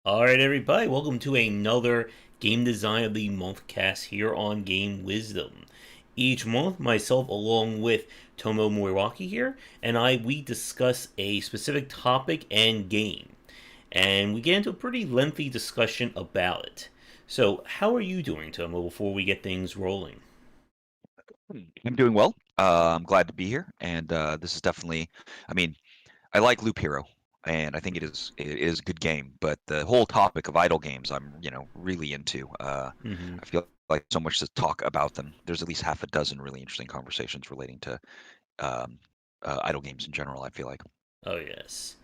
Alright, everybody, welcome to another Game Design of the Month cast here on Game Wisdom. Each month, myself along with Tomo Moriwaki here, and we discuss a specific topic and game. And we get into a pretty lengthy discussion about it. So, how are you doing, Tomo, before we get things rolling? I'm doing well. I'm glad to be here, and this is definitely. I mean, I like Loop Hero, and I think it is a good game. But the whole topic of idle games, I'm really into. Mm-hmm. I feel like so much to talk about them. There's at least half a dozen really interesting conversations relating to um, idle games in general. I feel like. Oh, yes.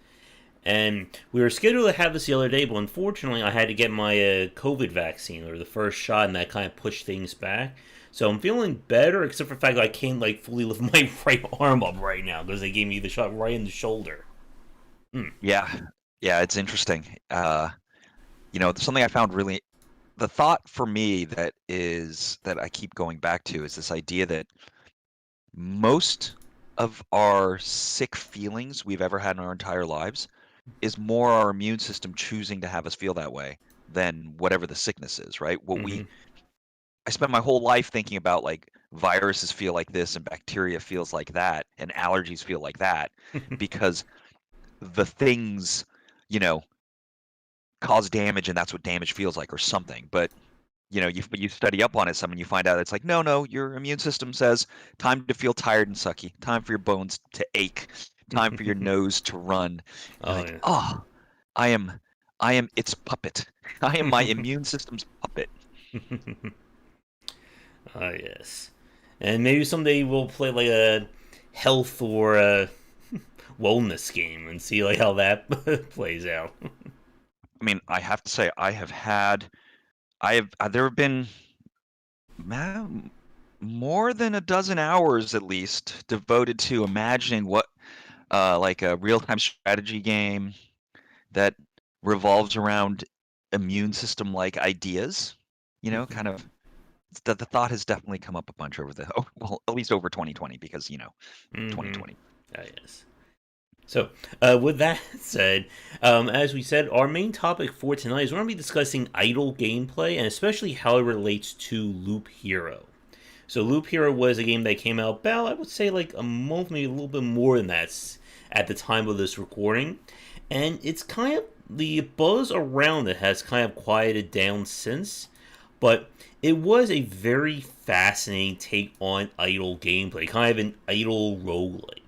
And we were scheduled to have this the other day, but unfortunately, I had to get my COVID vaccine or the first shot, and that kind of pushed things back. So I'm feeling better, except for the fact that I can't like fully lift my right arm up right now because they gave me the shot right in the shoulder. Hmm. Yeah, yeah, it's interesting. Something I found really the thought for me that I keep going back to is this idea that most of our sick feelings we've ever had in our entire lives is more our immune system choosing to have us feel that way than whatever the sickness is, right? Mm-hmm. I spent my whole life thinking about like viruses feel like this and bacteria feels like that and allergies feel like that because the things, you know, cause damage and that's what damage feels like or something. But you study up on it some and you find out it's like, no, your immune system says time to feel tired and sucky, time for your bones to ache, time for your nose to run. And you're Oh like, yeah. oh, I am, I am its puppet. I am my immune system's puppet. Ah yes. And maybe someday we'll play like a health or a wellness game and see like how that plays out. I mean, I have to say, there have been ma- more than a dozen hours at least devoted to imagining what, like a real-time strategy game that revolves around immune system like ideas. Kind of the thought has definitely come up a bunch over well, at least over 2020 because, Mm-hmm. 2020. Ah yes. So, with that said, as we said, our main topic for tonight is we're going to be discussing idle gameplay and especially how it relates to Loop Hero. So, Loop Hero was a game that came out about, I would say, like a month, maybe a little bit more than that at the time of this recording. And it's kind of, the buzz around it has kind of quieted down since, but it was a very fascinating take on idle gameplay, kind of an idle roguelike.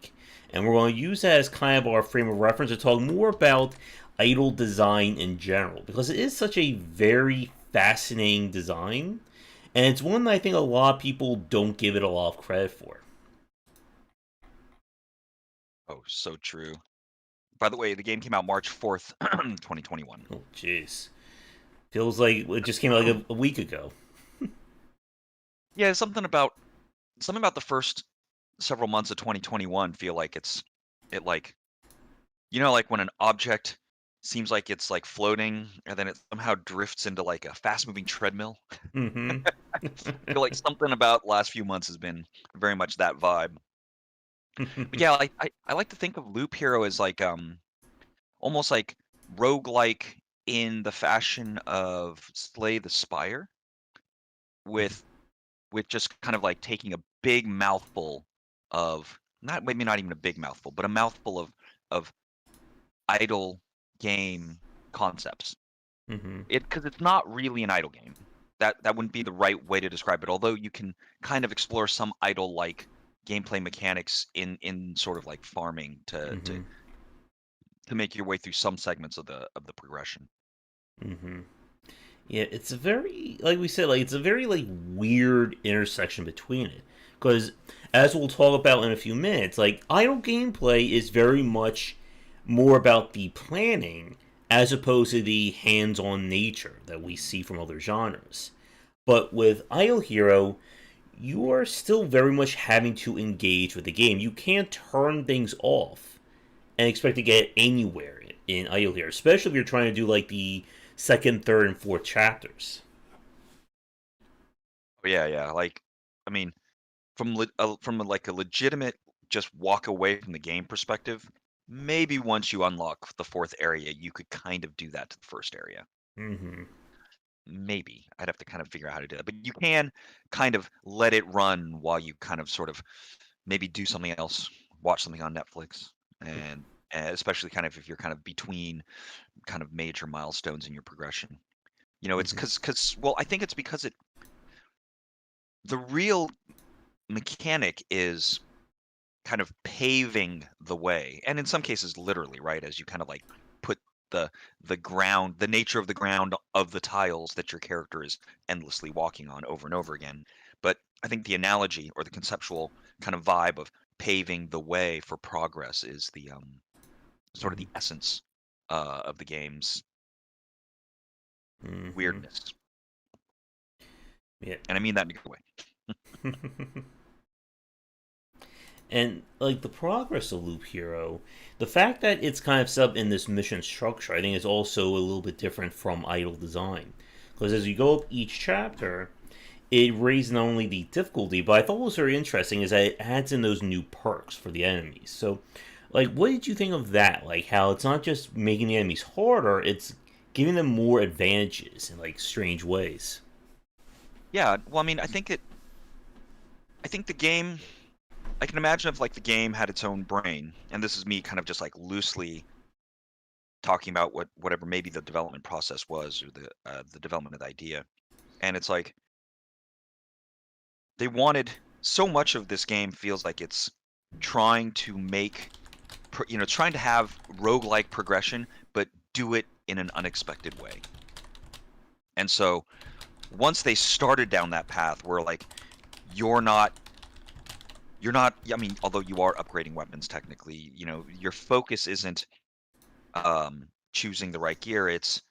And we're going to use that as kind of our frame of reference to talk more about idle design in general, because it is such a very fascinating design, and it's one that I think a lot of people don't give it a lot of credit for. Oh, so true. By the way, the game came out March 4th, 2021. Oh, jeez. Feels like it just came out like a week ago. Yeah, something about the first several months of 2021 feel like it like like when an object seems like it's like floating and then it somehow drifts into like a fast moving treadmill. Mm-hmm. I feel like something about last few months has been very much that vibe. But yeah, I like to think of Loop Hero as like almost like roguelike in the fashion of Slay the Spire with just kind of like taking a big mouthful of not maybe not even a big mouthful, but a mouthful of idle game concepts. Mm-hmm. Because it's not really an idle game. That wouldn't be the right way to describe it. Although you can kind of explore some idle like gameplay mechanics in sort of like farming Mm-hmm. to make your way through some segments of the progression. Mm-hmm. Yeah, it's a very, like we said, like it's a very like weird intersection between it. Because as we'll talk about in a few minutes, like idle gameplay is very much more about the planning as opposed to the hands-on nature that we see from other genres. But with Idle Hero, you are still very much having to engage with the game. You can't turn things off and expect to get anywhere in Idle Hero, especially if you're trying to do like the second, third, and fourth chapters. Oh, yeah, yeah. Like, I mean, from like a legitimate just walk away from the game perspective, Maybe once you unlock the fourth area, you could kind of do that to the first area. Mm-hmm. Maybe. I'd have to kind of figure out how to do that. But you can kind of let it run while you kind of sort of maybe do something else, watch something on Netflix, and especially kind of if you're kind of between kind of major milestones in your progression. You know, it's Mm-hmm. because well, I think it's because the real mechanic is kind of paving the way, and in some cases literally, right? As you kind of like put the the nature of the ground of the tiles that your character is endlessly walking on over and over again. But I think the analogy or the conceptual kind of vibe of paving the way for progress is the sort of Mm-hmm. the essence of the game's Mm-hmm. weirdness, Yeah. and I mean that in a good way. And like the progress of Loop Hero, the fact that it's kind of set up in this mission structure, I think is also a little bit different from Idle Design. Because as you go up each chapter, it raised not only the difficulty, but I thought what was very interesting is that it adds in those new perks for the enemies. So, like, what did you think of that? Like, how it's not just making the enemies harder, it's giving them more advantages in like strange ways. Yeah, well, I mean, I think the game. I can imagine if like the game had its own brain, and this is me kind of just like loosely talking about whatever maybe the development process was or the development of the idea. And it's like they wanted so much of this game feels like it's trying to make trying to have roguelike progression, but do it in an unexpected way. And so once they started down that path where like you're not I mean, although you are upgrading weapons technically, your focus isn't choosing the right gear, it's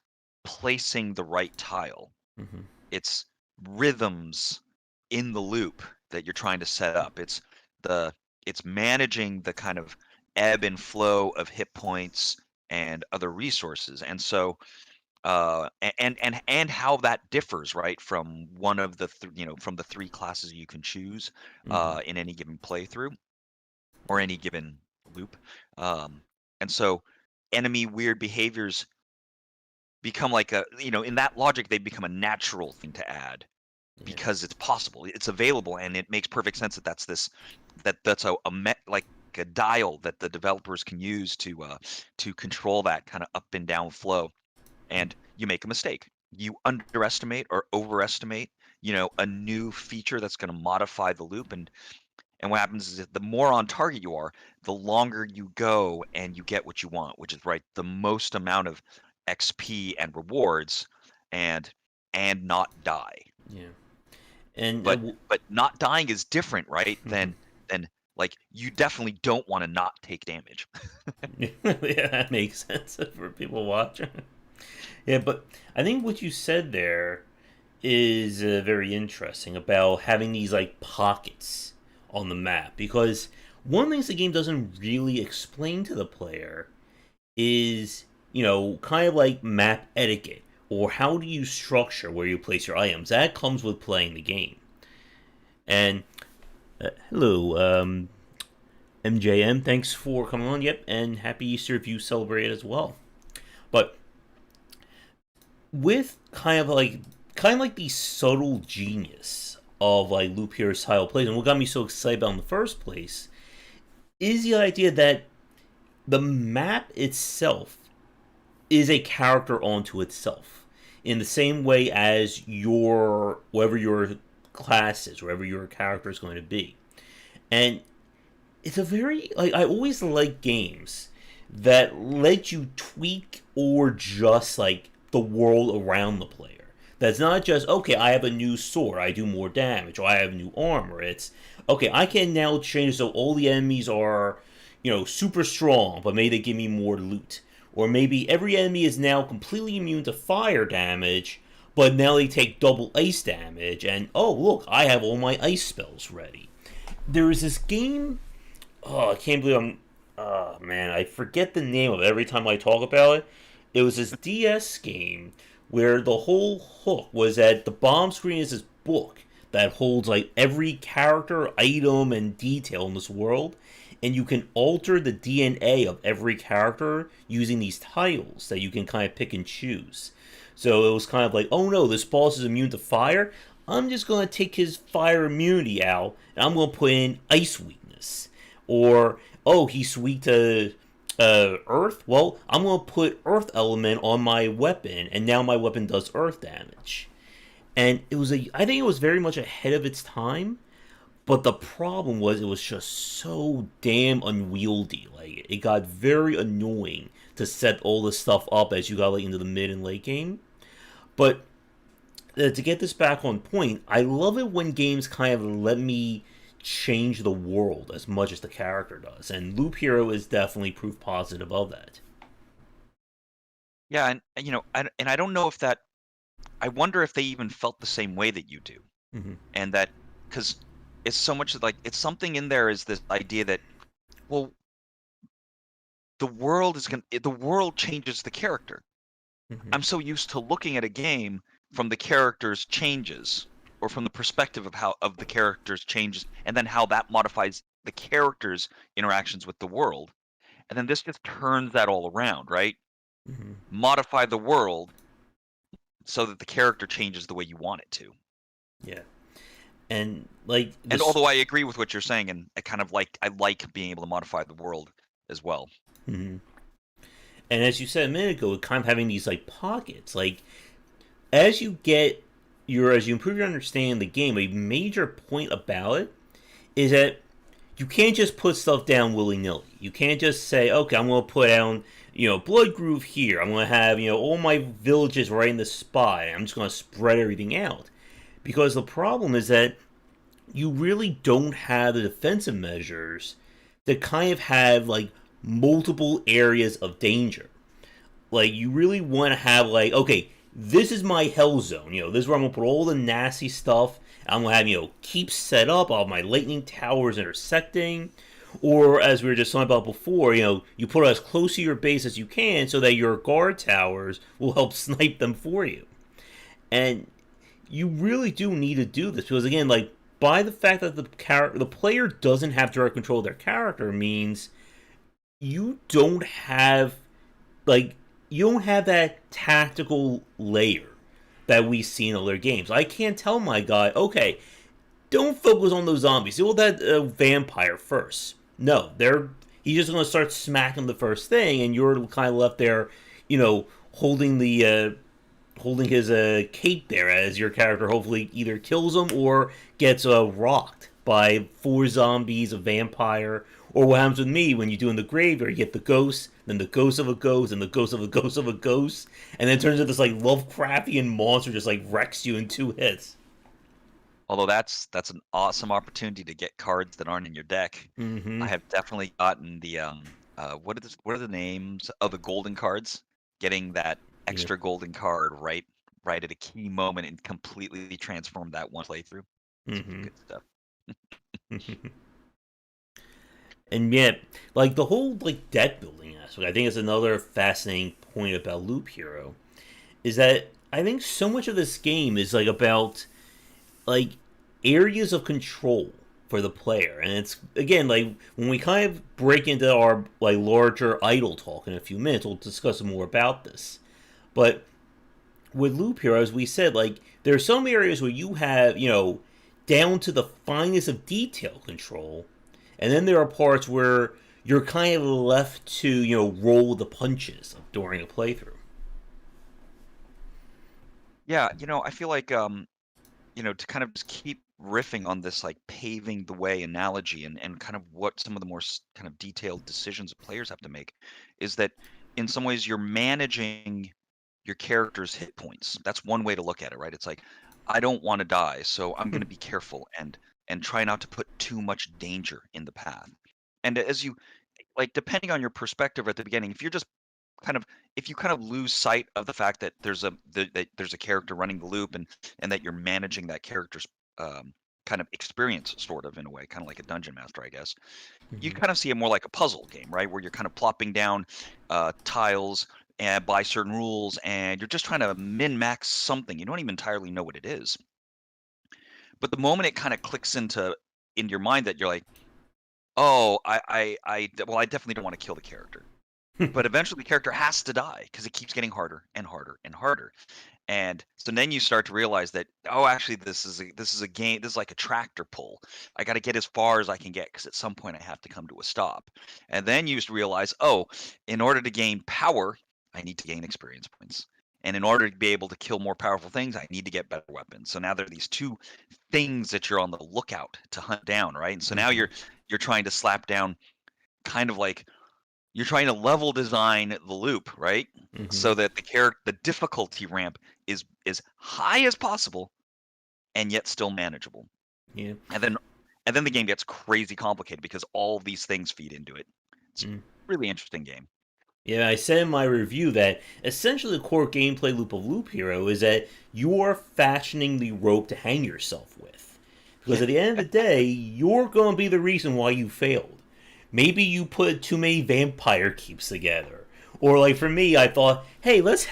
placing the right tile. Mm-hmm. It's rhythms in the loop that you're trying to set up. The it's managing the kind of ebb and flow of hit points and other resources. And so and how that differs, right, from one of the from the three classes you can choose Mm-hmm. in any given playthrough or any given loop. Um, and so enemy weird behaviors become like in that logic, they become a natural thing to add Yeah. because it's possible, it's available, and it makes perfect sense that that's like a dial that the developers can use to control that kind of up and down flow. And you make a mistake, you underestimate or overestimate, a new feature that's going to modify the loop, and what happens is that the more on target you are, the longer you go and you get what you want, which is right, the most amount of XP and rewards and not die. Yeah. And But not dying is different, right? Than like you definitely don't want to not take damage. yeah, that makes sense for people watching. Yeah, but I think what you said there is very interesting about having these like pockets on the map because one of the things the game doesn't really explain to the player is kind of like map etiquette or how do you structure where you place your items. That comes with playing the game. And hello, MJM, thanks for coming on. Yep, and happy Easter if you celebrate it as well. But with kind of like the subtle genius of like Loop Hero style plays, and what got me so excited about in the first place is the idea that the map itself is a character onto itself, in the same way as your whatever your class is, wherever your character is going to be, and it's a very like I always like games that let you tweak or just like the world around the player. That's not just okay. I have a new sword, I do more damage, or I have new armor. It's okay. I can now change so all the enemies are, super strong, but maybe they give me more loot, or maybe every enemy is now completely immune to fire damage, but now they take double ice damage. And oh look, I have all my ice spells ready. There is this game. Oh, I can't believe I'm. Oh man, I forget the name of it every time I talk about it. It was this DS game where the whole hook was that the bomb screen is this book that holds like every character, item, and detail in this world. and you can alter the DNA of every character using these tiles that you can kind of pick and choose. So it was kind of like, oh no, this boss is immune to fire. I'm just going to take his fire immunity out, and I'm going to put in ice weakness. Or, oh, he's weak to earth. Well, I'm going to put earth element on my weapon, and now my weapon does earth damage. And I think it was very much ahead of its time. But the problem was it was just so damn unwieldy. Like it got very annoying to set all this stuff up as you got like into the mid and late game. But to get this back on point, I love it when games kind of let me change the world as much as the character does, and Loop Hero is definitely proof positive of that. Yeah, and and I don't know if that. I wonder if they even felt the same way that you do, Mm-hmm. and that because it's so much like it's something in there is this idea that well the world changes the character. Mm-hmm. I'm so used to looking at a game from the character's changes or from the perspective of the character's changes and then how that modifies the character's interactions with the world. And then this just turns that all around, right? Mm-hmm. Modify the world so that the character changes the way you want it to. Yeah, and like And this. although I agree with what you're saying, and I like being able to modify the world as well. Mm-hmm. And as you said a minute ago, kind of having these like pockets, like as you get as you improve your understanding of the game, a major point about it is that you can't just put stuff down willy nilly. You can't just say, okay, I'm going to put down, Blood Groove here. I'm going to have, all my villages right in the spot. I'm just going to spread everything out. Because the problem is that you really don't have the defensive measures that kind of have, like, multiple areas of danger. Like, you really want to have, like, okay, this is my hell zone. This is where I'm going to put all the nasty stuff. I'm going to have, keep set up, all my lightning towers intersecting. Or, as we were just talking about before, you put it as close to your base as you can so that your guard towers will help snipe them for you. And you really do need to do this because, again, like, by the fact that the player doesn't have direct control of their character means you don't have like you don't have that tactical layer that we see in other games. I can't tell my guy, okay, don't focus on those zombies. Deal with that vampire first. No, he's just gonna start smacking the first thing, and you're kind of left there, holding holding his cape there as your character hopefully either kills him or gets rocked by four zombies, a vampire, or what happens with me when you do in the graveyard, you get the ghost, then the ghost of a ghost, and the ghost of a ghost of a ghost, and then it turns into this like Lovecraftian monster just like wrecks you in 2 hits. Although that's an awesome opportunity to get cards that aren't in your deck. Mm-hmm. I have definitely gotten the what are the names of the golden cards? Getting that Yeah. extra golden card right at a key moment and completely transform that one playthrough. Some Mm-hmm. good stuff. And yet, like the whole like deck building aspect, I think is another fascinating point about Loop Hero. Is that I think so much of this game is like about like areas of control for the player, and it's again like when we kind of break into our like larger idle talk in a few minutes, we'll discuss more about this. But with Loop Hero, as we said, like there are some areas where you have down to the finest of detail control, and then there are parts where you're kind of left to roll the punches during a playthrough. Yeah, I feel like to kind of just keep riffing on this like paving the way analogy and kind of what some of the more kind of detailed decisions players have to make is that in some ways you're managing your character's hit points. That's one way to look at it, right? It's like I don't want to die, so I'm going to be careful and try not to put too much danger in the path. And as you like depending on your perspective at the beginning, kind of if you kind of lose sight of the fact that that there's a character running the loop and that you're managing that character's um, kind of experience sort of in a way, kind of like a dungeon master, I guess. You Mm-hmm. kind of see it more like a puzzle game, right? Where you're kind of plopping down tiles and by certain rules, and you're just trying to min max something. You don't even entirely know what it is. But the moment it kind of clicks into your mind that you're like, Oh, well, I definitely don't want to kill the character. But eventually the character has to die because it keeps getting harder and harder and harder. And so then you start to realize that, oh, actually this is a game. This is like a tractor pull. I got to get as far as I can get because at some point I have to come to a stop. And then you realize, oh, in order to gain power, I need to gain experience points. And in order to be able to kill more powerful things, I need to get better weapons. So now there are these two things that you're on the lookout to hunt down, right? And so now Hmm. you're trying to slap down kind of like you're trying to level design the loop, right? Hmm. So that the difficulty ramp is as high as possible and yet still manageable. Yeah. And then the game gets crazy complicated because all these things feed into it. It's a Mm. really interesting game. Yeah, I said in my review that essentially the core gameplay loop of Loop Hero is that you're fashioning the rope to hang yourself with. Because Yeah. at the end of the day, you're going to be the reason why you failed. Maybe you put too many vampire keeps together. Or like for me, I thought, hey, let's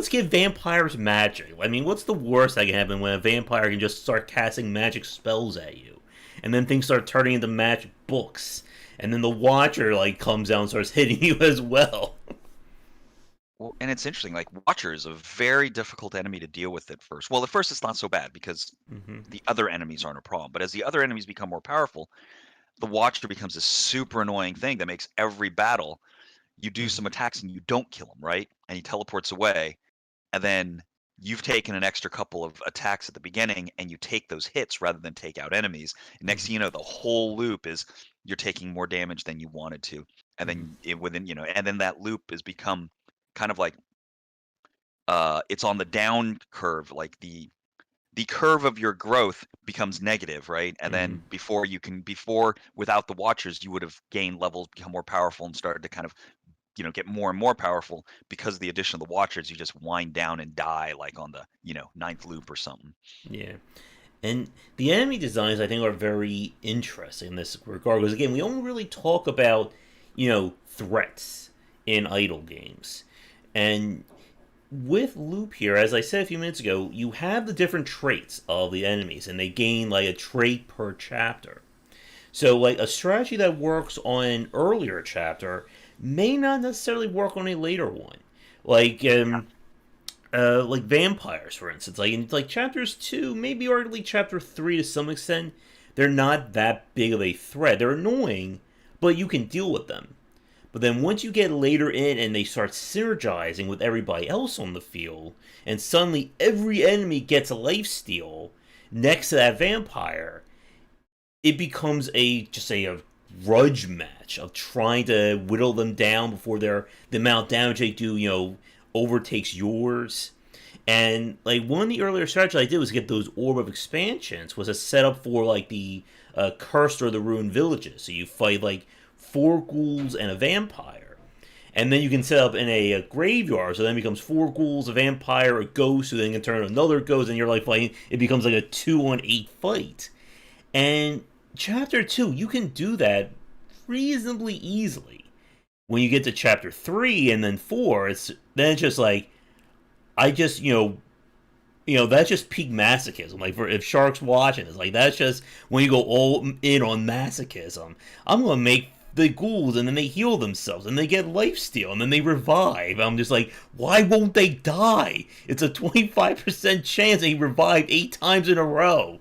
give vampires magic. I mean, what's the worst that can happen when a vampire can just start casting magic spells at you? And then things start turning into magic books. And then the Watcher like comes out and starts hitting you as well. Well, and it's interesting, like Watcher is a very difficult enemy to deal with at first. Well, at first it's not so bad because Hmm. the other enemies aren't a problem. But as the other enemies become more powerful, the Watcher becomes a super annoying thing that makes every battle you do some attacks and you don't kill him, right? And he teleports away, and then you've taken an extra couple of attacks at the beginning and you take those hits rather than take out enemies. And next thing you know, the whole loop is you're taking more damage than you wanted to. And then and then that loop has become kind of like it's on the down curve, like the curve of your growth becomes negative, right? And Hmm. then before without the watchers, you would have gained levels, become more powerful, and started to kind of get more and more powerful because of the addition of the watchers. You just wind down and die like on the ninth loop or something. Yeah. And the enemy designs, I think, are very interesting in this regard. Because again, we don't really talk about, threats in idle games. And with Loop here, as I said a few minutes ago, you have the different traits of the enemies, and they gain like a trait per chapter. So, like a strategy that works on an earlier chapter may not necessarily work on a later one. Like, like vampires, for instance. Like in like chapters 2, maybe arguably chapter 3 to some extent, they're not that big of a threat. They're annoying, but you can deal with them. But then once you get later in and they start synergizing with everybody else on the field, and suddenly every enemy gets a lifesteal next to that vampire, it becomes a grudge match of trying to whittle them down before the amount of damage they do, overtakes yours. And like one of the earlier strategies I did was get those orb of expansions was a setup for like the cursed or the ruined villages. So you fight like four ghouls and a vampire, and then you can set up in a graveyard. So then it becomes four ghouls, a vampire, a ghost, who then can turn another ghost, and you're like fighting. It becomes like a 2-on-8 fight. And chapter 2, you can do that reasonably easily. When you get to chapter 3 and then 4, it's just like I just that's just peak masochism. Like for if Shark's watching, it's like that's just when you go all in on masochism. I'm gonna make the ghouls and then they heal themselves and they get lifesteal and then they revive. I'm just like, why won't they die? It's a 25% chance they revive 8 times in a row.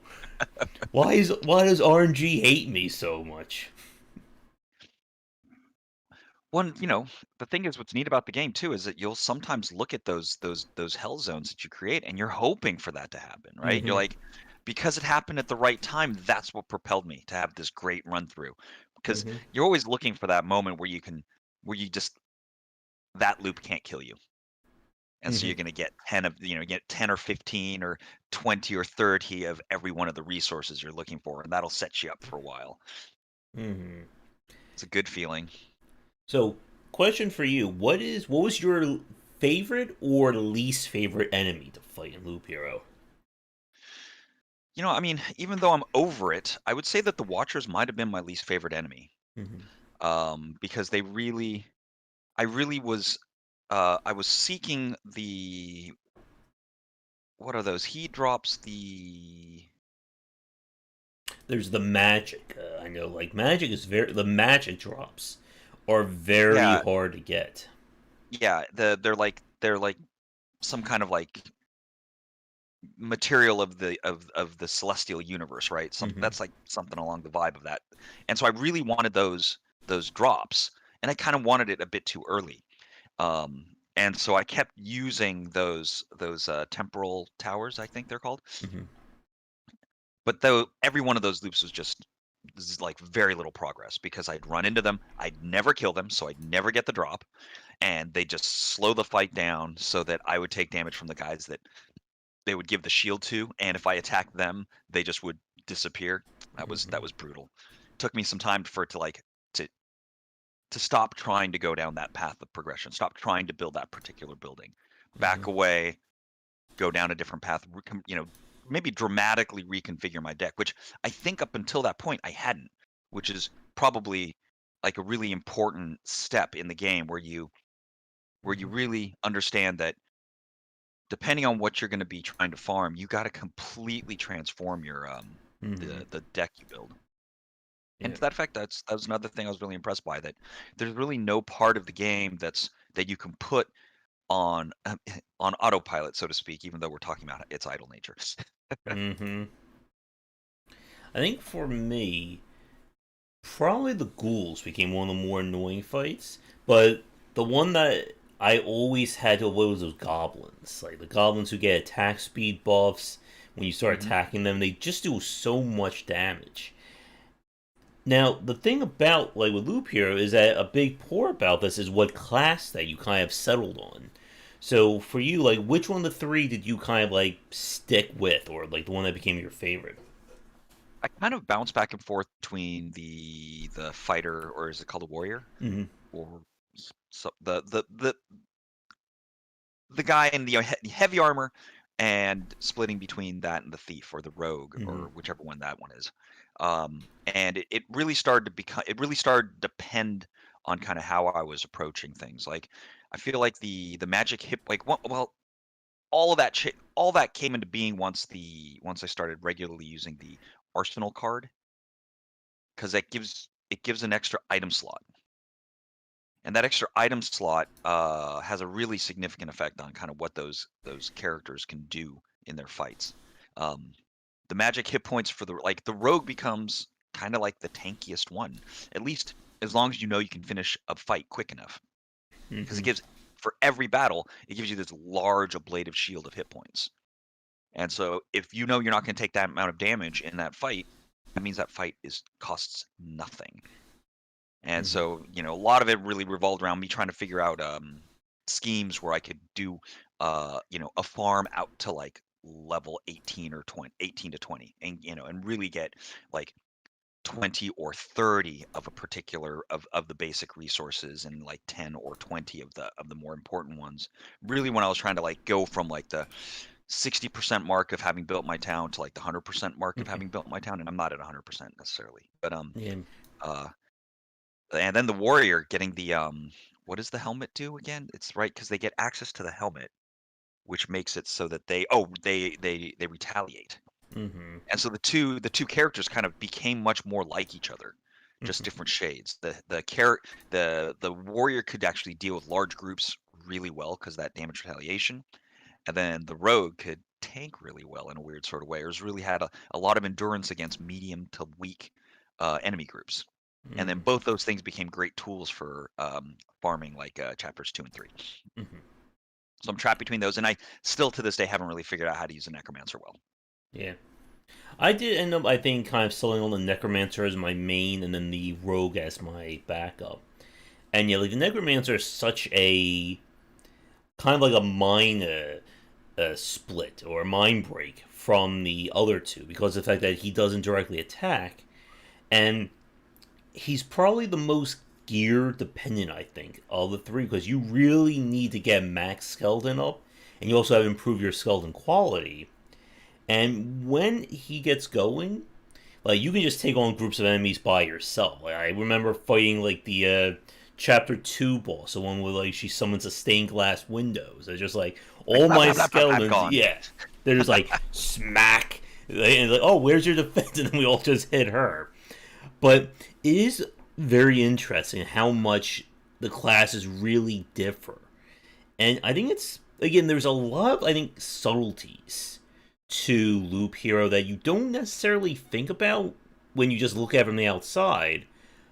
Why does RNG hate me so much? One, the thing is, what's neat about the game too is that you'll sometimes look at those hell zones that you create, and you're hoping for that to happen, right? You're Mm-hmm. like, because it happened at the right time, that's what propelled me to have this great run through. Because Mm-hmm. you're always looking for that moment where you just that loop can't kill you, and so Mm-hmm. you're going to get 10 or 15 or 20 or 30 of every one of the resources you're looking for, and that'll set you up for a while. Mm-hmm. It's a good feeling. So, question for you: what was your favorite or least favorite enemy to fight in Loop Hero? I mean, even though I'm over it, I would say that the Watchers might have been my least favorite enemy. Mm-hmm. Because I was seeking the what are those? He drops the There's the magic. I know like magic is the magic drops are very Yeah, hard to get. yeah. They're like some kind of like material of the celestial universe, right? Hmm. That's like something along the vibe of that. And so I really wanted those drops, and I kind of wanted it a bit too early. Um, and so I kept using those temporal towers, I think they're called. Hmm. But though every one of those loops was just like very little progress because I'd run into them, I'd never kill them, so I'd never get the drop, and they just slow the fight down so that I would take damage from the guys that they would give the shield to, and if I attacked them, they just would disappear. That Hmm. was brutal. Took me some time for it to like to to stop trying to go down that path of progression, stop trying to build that particular building, Hmm. back away, go down a different path, maybe dramatically reconfigure my deck, which I think up until that point I hadn't, which is probably like a really important step in the game where you really understand that depending on what you're going to be trying to farm, you got to completely transform your Hmm. the deck you build. And Yeah. to that effect, that was another thing I was really impressed by, that there's really no part of the game that you can put on on autopilot, so to speak, even though we're talking about its idle nature. Hmm. I think for me, probably the ghouls became one of the more annoying fights, but the one that I always had to avoid was those goblins. Like the goblins who get attack speed buffs. When you start Hmm. attacking them, they just do so much damage. Now, the thing about like with Loop Hero is that a big part about this is what class that you kind of settled on. So for you, like which one of the three did you kind of like stick with, or like the one that became your favorite? I kind of bounce back and forth between the fighter, or is it called a warrior, Mm-hmm. or so the guy in the heavy armor, and splitting between that and the thief or the rogue Mm-hmm. or whichever one that one is. And it really started to become it really started to depend on kind of how I was approaching things. Like I feel like the magic hip like well all that came into being once I started regularly using the arsenal card, because it gives an extra item slot. And that extra item slot has a really significant effect on kind of what those characters can do in their fights. Um, the magic hit points for the rogue becomes kind of like the tankiest one, at least as long as you know you can finish a fight quick enough, because it Mm-hmm. gives for every battle it gives you this large ablative shield of hit points. And so if you know you're not going to take that amount of damage in that fight, that means that fight is costs nothing. And Mm-hmm. so, a lot of it really revolved around me trying to figure out schemes where I could do, a farm out to like level 18 or 20, 18 to 20, and really get like 20 or 30 of a particular of the basic resources, and like 10 or 20 of the more important ones. Really, when I was trying to like go from like the 60% mark of having built my town to like the 100% mark of Mm-hmm. having built my town, and I'm not at 100% necessarily, but Yeah. uh and then the warrior getting what does the helmet do again? It's right because they get access to the helmet, which makes it so that they retaliate. Mm-hmm. And so the two characters kind of became much more like each other, just Mm-hmm. different shades. The warrior could actually deal with large groups really well because that damage retaliation, and then the rogue could tank really well in a weird sort of way. Or has really had a lot of endurance against medium to weak enemy groups. And then Mm-hmm. both those things became great tools for farming, like chapters 2 and 3. Mm-hmm. So I'm trapped between those, and I still to this day haven't really figured out how to use a necromancer well. Yeah. I did end up, I think, kind of selling on the Necromancer as my main and then the Rogue as my backup. And yeah, like the Necromancer is such a kind of like a mind split or a mind break from the other two because of the fact that he doesn't directly attack, and he's probably the most gear dependent, I think, of the three because you really need to get max skeleton up, and you also have to improve your skeleton quality. And when he gets going, like you can just take on groups of enemies by yourself. Like I remember fighting like the chapter 2 boss, the one where like she summons a stained glass windows. It's just like Like all blah my blah blah blah blah skeletons, gone. yeah, they're just like smack, and like, oh, where's your defense? And then we all just hit her. But it is very interesting how much the classes really differ. And I think it's, again, there's a lot of, I think, subtleties to Loop Hero that you don't necessarily think about when you just look at it from the outside,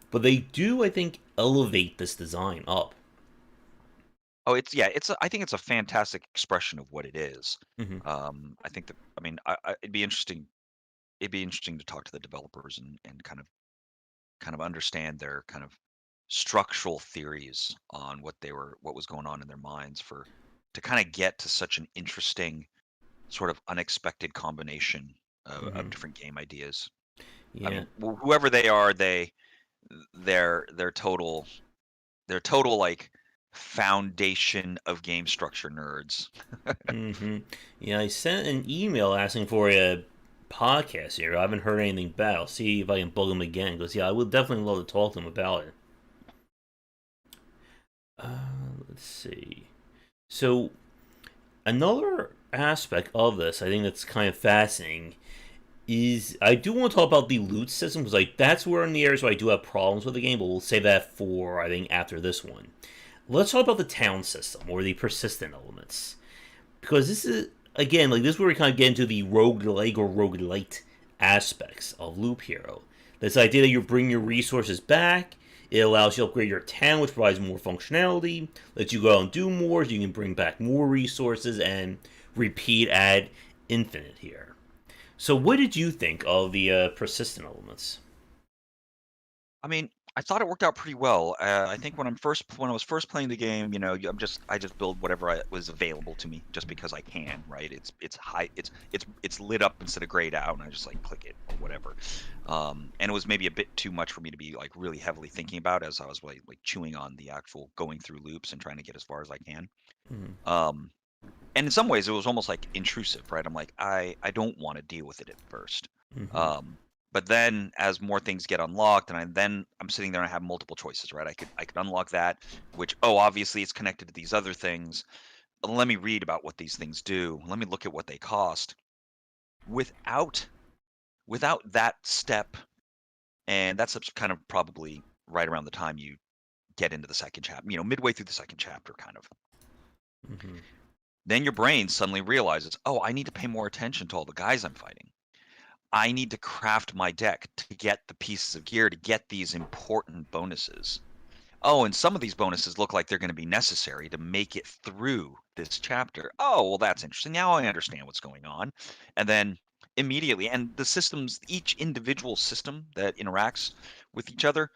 but they do, I think, elevate this design up. Oh, I think it's a fantastic expression of what it is. Mm-hmm. I think that I mean, it'd be interesting. It'd be interesting to talk to the developers and kind of understand their kind of structural theories on what was going on in their minds for to kind of get to such an interesting sort of unexpected combination Mm-hmm. of different game ideas. I Yeah. mean, whoever they are, they're total like foundation of game structure nerds. Mm-hmm. Yeah, I sent an email asking for a podcast here. I haven't heard anything back. I'll see if I can bug him again. Because, yeah, I would definitely love to talk to him about it. Let's see. So, another aspect of this, I think that's kind of fascinating, is I do want to talk about the loot system because like that's where in the areas where I do have problems with the game, but we'll save that for I think after this one. Let's talk about the town system or the persistent elements because this is again like this is where we kind of get into the roguelike or roguelite aspects of Loop Hero. This idea that you bring your resources back. It allows you to upgrade your town, which provides more functionality. Lets you go out and do more, so you can bring back more resources and repeat ad infinite here. So, what did you think of the persistent elements? I mean, I thought it worked out pretty well. I think when I was first playing the game, I just build whatever was available to me just because I can, right? It's high, it's lit up instead of grayed out, and I just like click it or whatever. And it was maybe a bit too much for me to be like really heavily thinking about as I was like chewing on the actual going through loops and trying to get as far as I can. Mm-hmm. Um, and in some ways, it was almost like intrusive, right? I'm like, I don't want to deal with it at first. Mm-hmm. Um, but then as more things get unlocked, and I'm sitting there and I have multiple choices, right? I could unlock that, which obviously it's connected to these other things. Let me read about what these things do. Let me look at what they cost. Without that step, and that's kind of probably right around the time you get into the second chapter, midway through the second chapter, kind of. Mm-hmm. Then your brain suddenly realizes, oh, I need to pay more attention to all the guys I'm fighting. I need to craft my deck to get the pieces of gear to get these important bonuses. Oh, and some of these bonuses look like they're going to be necessary to make it through this chapter. Oh, well, that's interesting. Now I understand what's going on. And then immediately, and the systems, each individual system that interacts with each other,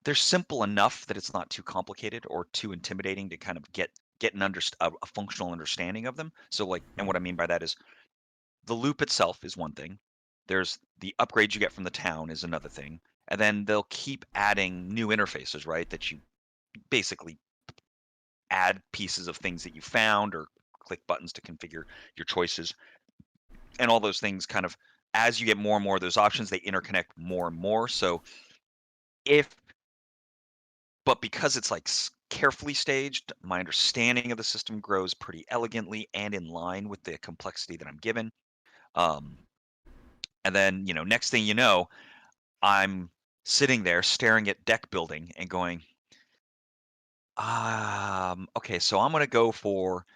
they're simple enough that it's not too complicated or too intimidating to kind of get a functional understanding of them. So like, and what I mean by that is the loop itself is one thing. There's the upgrades you get from the town is another thing. And then they'll keep adding new interfaces, right? That you basically add pieces of things that you found or click buttons to configure your choices. And all those things kind of, as you get more and more of those options, they interconnect more and more. So if, but because it's like carefully staged, my understanding of the system grows pretty elegantly and in line with the complexity that I'm given. Um, and then, next thing you know, I'm sitting there staring at deck building and going, okay, so I'm gonna go for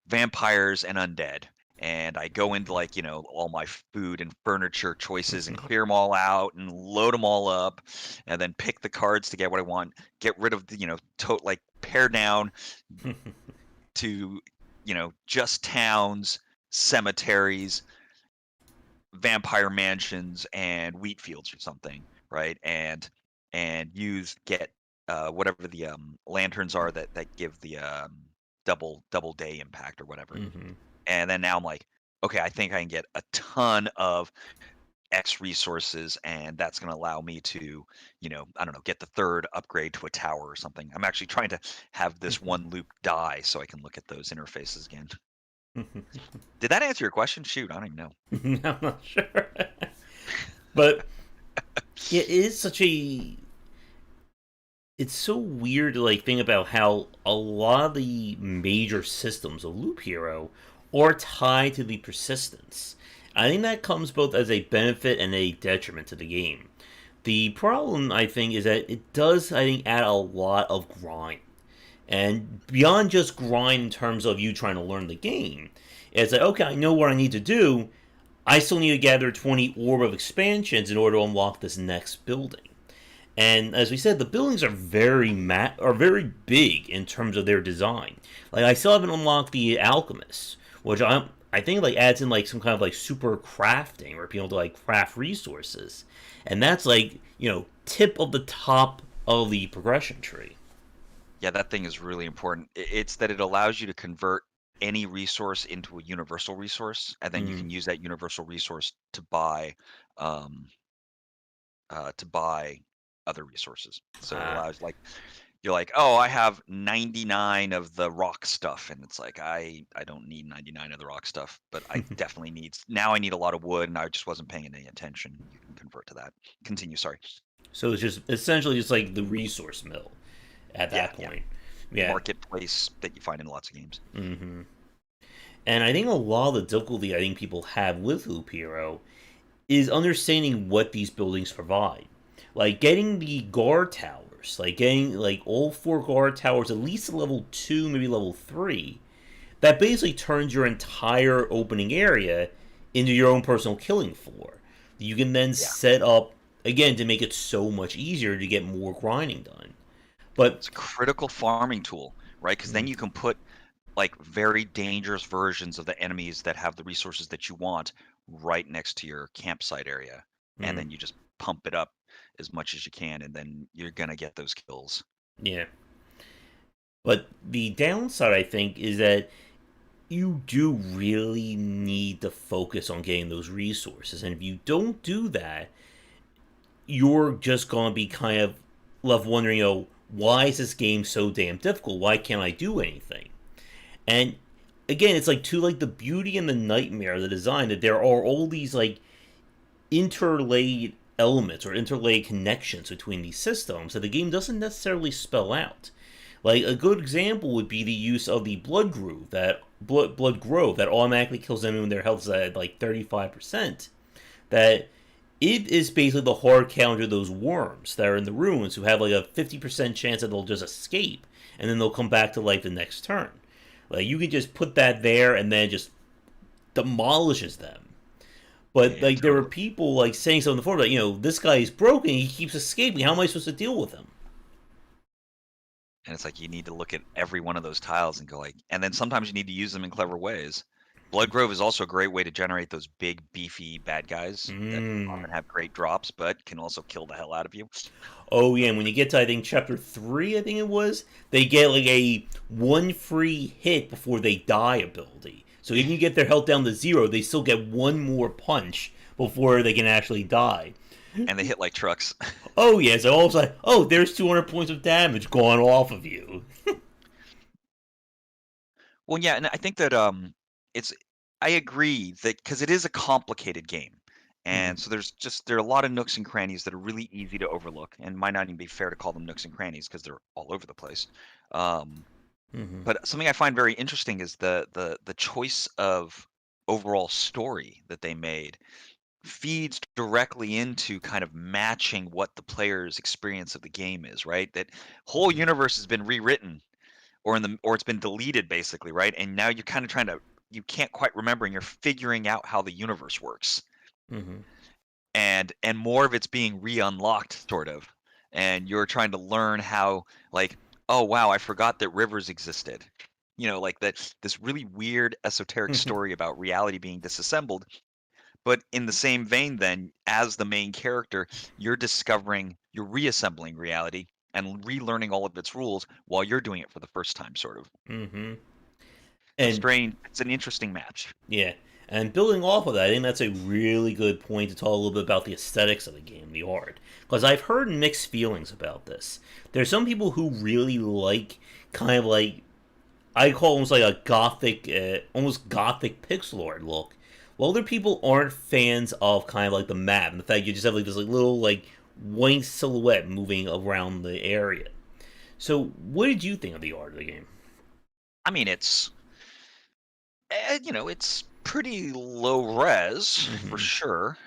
vampires and undead. And I go into like, all my food and furniture choices and clear them all out and load them all up and then pick the cards to get what I want, get rid of the, like pare down to, just towns, cemeteries, vampire mansions and wheat fields or something, right? And use get whatever the lanterns are that give the double day impact or whatever. Mm-hmm. And then now I'm like, okay, I think I can get a ton of X resources, and that's going to allow me to, I don't know, get the third upgrade to a tower or something. I'm actually trying to have this one loop die so I can look at those interfaces again. Did that answer your question? Shoot, I don't even know. I'm not sure, but yeah, it is such a. It's so weird to like think about how a lot of the major systems of Loop Hero are tied to the persistence. I think that comes both as a benefit and a detriment to the game. The problem, I think, is that it does, I think, add a lot of grind. And beyond just grind in terms of you trying to learn the game, it's like, okay, I know what I need to do. I still need to gather 20 orb of expansions in order to unlock this next building. And as we said, the buildings are very big in terms of their design. Like I still haven't unlocked the alchemist, which I think like adds in like some kind of like super crafting where people to like craft resources, and that's like tip of the top of the progression tree. Yeah, that thing is really important. It's that it allows you to convert any resource into a universal resource, and then you Mm, can use that universal resource um, to buy other resources. So it ah. allows like you're like, oh, I have 99 of the rock stuff, and it's like I don't need 99 of the rock stuff, but I definitely need now. I need a lot of wood, and I just wasn't paying any attention. You can convert to that. Continue. Sorry. So it's just essentially just like the resource mill at Yeah, that yeah. point. Yeah. Marketplace that you find in lots of games. Mm-hmm. And I think a lot of the difficulty I think people have with Loop Hero is understanding what these buildings provide. Like getting the guard towers, like getting like all four guard towers at least to level 2, maybe level 3. That basically turns your entire opening area into your own personal killing floor. You can then Yeah. set up again to make it so much easier to get more grinding done. But It's a critical farming tool, right? Because then mm, you can put like very dangerous versions of the enemies that have the resources that you want right next to your campsite area. And mm, then you just pump it up as much as you can, and then you're gonna get those kills. yeah. But the downside, I think, is that you do really need to focus on getting those resources. And if you don't do that, you're just going to be kind of left wondering, why is this game so damn difficult? Why can't I do anything? And again, it's like to like the beauty and the nightmare of the design that there are all these like interlaid elements or interlaid connections between these systems that the game doesn't necessarily spell out. Like a good example would be the use of the blood grove that automatically kills them when their health is at like 35%. That it is basically the hard counter to those worms that are in the ruins who have like a 50% chance that they'll just escape and then they'll come back to life the next turn. Like you can just put that there and then it just demolishes them. But Yeah, like there were totally. people like saying something before that this guy is broken, he keeps escaping. How am I supposed to deal with him? And it's like you need to look at every one of those tiles and go like, and then sometimes you need to use them in clever ways. Blood Grove is also a great way to generate those big, beefy bad guys that Mm. often have great drops, but can also kill the hell out of you. Oh yeah, and when you get to I think chapter 3, I think it was, they get like a one free hit before they die ability. So even you get their health down to 0, they still get one more punch before they can actually die. And they hit like trucks. Oh yeah, so all of a sudden, there's 200 points of damage gone off of you. Well, yeah, and I think that it's I agree that because it is a complicated game, Mm-hmm. and so there are a lot of nooks and crannies that are really easy to overlook, and might not even be fair to call them nooks and crannies because they're all over the place. Um, Mm-hmm. but something I find very interesting is the choice of overall story that they made feeds directly into kind of matching what the player's experience of the game is, right? That whole universe has been rewritten or it's been deleted basically, right? And now you're kind of trying to you can't quite remember and you're figuring out how the universe works. Mm-hmm. And more of it's being re-unlocked sort of. And you're trying to learn how like, oh wow, I forgot that rivers existed. Like that this really weird esoteric story about reality being disassembled. But in the same vein, then, as the main character, you're reassembling reality and relearning all of its rules while you're doing it for the first time, sort of. Mm-hmm. It's a And strange, it's an interesting match. yeah, and building off of that, I think that's a really good point to talk a little bit about the aesthetics of the game, the art. Because I've heard mixed feelings about this. There's some people who really like kind of like I call almost like a gothic, almost gothic pixel art look. While other people aren't fans of kind of like the map and the fact you just have like this like little like white silhouette moving around the area. So, what did you think of the art of the game? I mean, it's pretty low res for Mm-hmm. sure.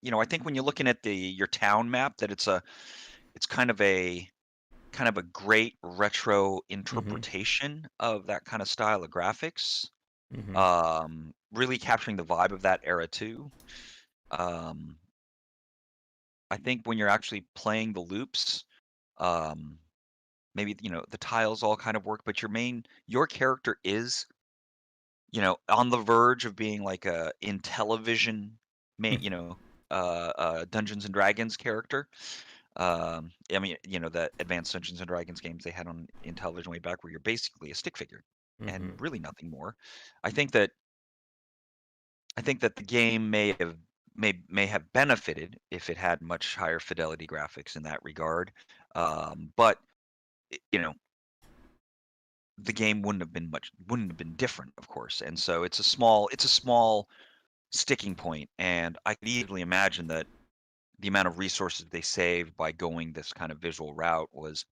I think when you're looking at your town map, that it's kind of a great retro Mm-hmm. interpretation of that kind of style of graphics. Mm-hmm. Really capturing the vibe of that era too. Um, I think when you're actually playing the loops, um, maybe the tiles all kind of work, but your character is on the verge of being like a in television, Dungeons and Dragons character. I mean, the advanced Dungeons and Dragons games they had on in television way back, where you're basically a stick figure and Mm-hmm. really nothing more. I think that I think that the game may have benefited if it had much higher fidelity graphics in that regard. But i- you know, the game wouldn't have been different, of course. And so it's a small sticking point, and I could easily imagine that the amount of resources they saved by going this kind of visual route was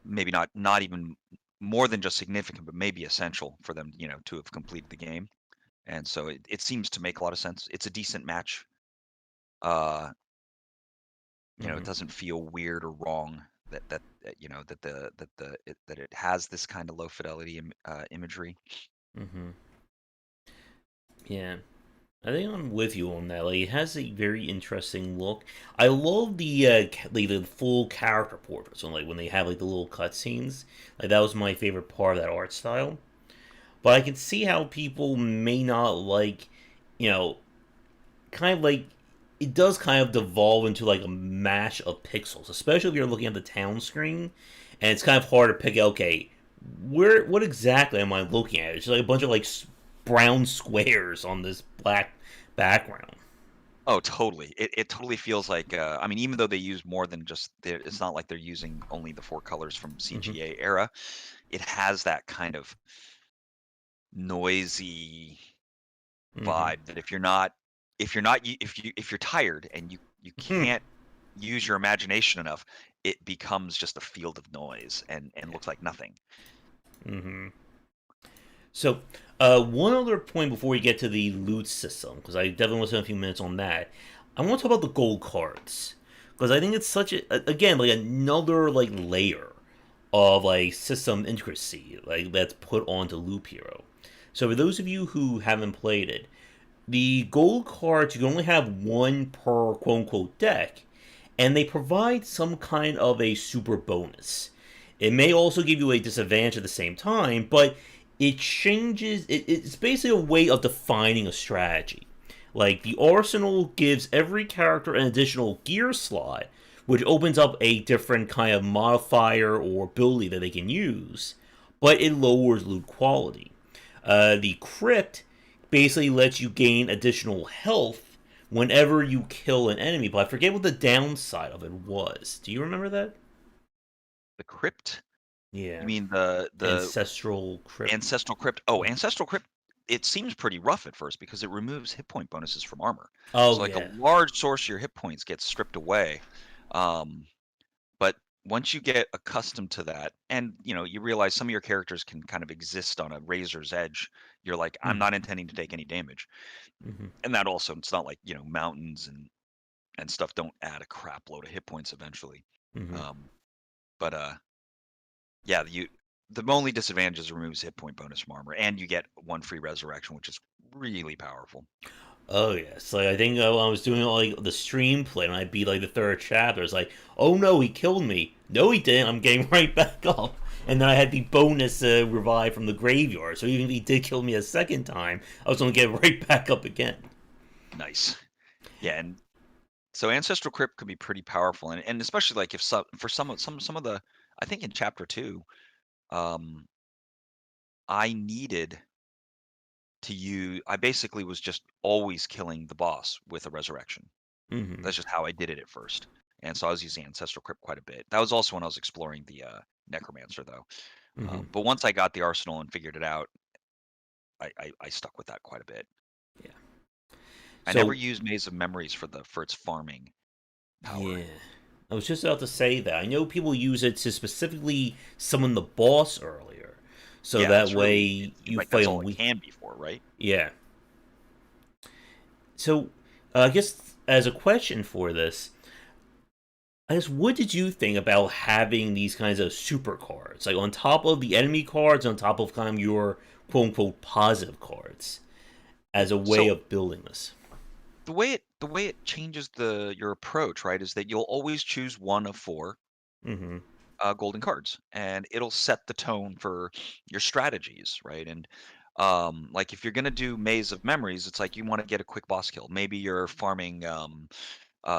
maybe not even more than just significant, but maybe essential for them, to have completed the game. And so it seems to make a lot of sense. It's a decent match. Uh, it Mm-hmm. doesn't feel weird or wrong that it has this kind of low fidelity imagery. Mm-hmm. Yeah. I think I'm with you on that. Like, it has a very interesting look. I love the full character portraits. So, like when they have like the little cutscenes, like that was my favorite part of that art style. But I can see how people may not like, you know, kind of like it does kind of devolve into like a mash of pixels, especially if you're looking at the town screen, and it's kind of hard to pick out. Okay, what exactly am I looking at? It's just like a bunch of like brown squares on this black background. Oh, totally. It totally feels like, I mean, even though they use more than just it's not like they're using only the four colors from Mm-hmm. CGA era. It has that kind of noisy Mm-hmm. vibe that if you're tired and you Hmm. can't use your imagination enough, it becomes just a field of noise and looks like nothing. Mm-hmm. So, one other point before we get to the loot system, because I definitely want to spend a few minutes on that. I want to talk about the gold cards, because I think it's such again like another like layer of like system intricacy like that's put onto Loop Hero. So for those of you who haven't played it, the gold cards you can only have one per quote unquote deck, and they provide some kind of a super bonus. It may also give you a disadvantage at the same time, but it changes. It's basically a way of defining a strategy. Like the arsenal gives every character an additional gear slot, which opens up a different kind of modifier or ability that they can use, but it lowers loot quality. The crypt basically lets you gain additional health whenever you kill an enemy, but I forget what the downside of it was. Do you remember that? The crypt? You Yeah. mean the Ancestral crypt. ancestral crypt? Oh, ancestral crypt. It seems pretty rough at first because it removes hit point bonuses from armor. Oh, So like a yeah. large source of your hit points gets stripped away. Um, but once you get accustomed to that, and you realize some of your characters can kind of exist on a razor's edge, you're like, I'm not intending to take any damage. Mm-hmm. And that also, it's not like mountains and stuff don't add a crap load of hit points eventually. Mm-hmm. Um, but yeah, the only disadvantage is it removes hit point bonus from armor, and you get one free resurrection, which is really powerful. Oh yes, like I think I was doing like the stream play when I beat like the third chapter. It's like, oh no, he killed me. No, he didn't. I'm getting right back up. And then I had the bonus revive from the graveyard. So even if he did kill me a second time, I was gonna get right back up again. Nice. Yeah, and so ancestral crypt could be pretty powerful, and especially like if for some of the, I think in chapter 2, um, I needed I basically was just always killing the boss with a resurrection. Mm-hmm. That's just how I did it at first. And so I was using Ancestral Crypt quite a bit. That was also when I was exploring the Necromancer, though. Mm-hmm. But once I got the arsenal and figured it out, I stuck with that quite a bit. Yeah. I never So used Maze of Memories for its farming power. yeah, I was just about to say that. I know people use it to specifically summon the boss earlier, so Yeah, that that's really. It way seems you like fight that's all on it weak. can be for, right? Yeah. So I guess as a question for this, I guess what did you think about having these kinds of super cards, like on top of the enemy cards, on top of kind of your quote unquote positive cards, as a way So of building this? the way it changes your approach, right, is that you'll always choose one of four Mm-hmm. golden cards, and it'll set the tone for your strategies, right? And like if you're gonna do Maze of Memories, it's like you want to get a quick boss kill. Maybe you're farming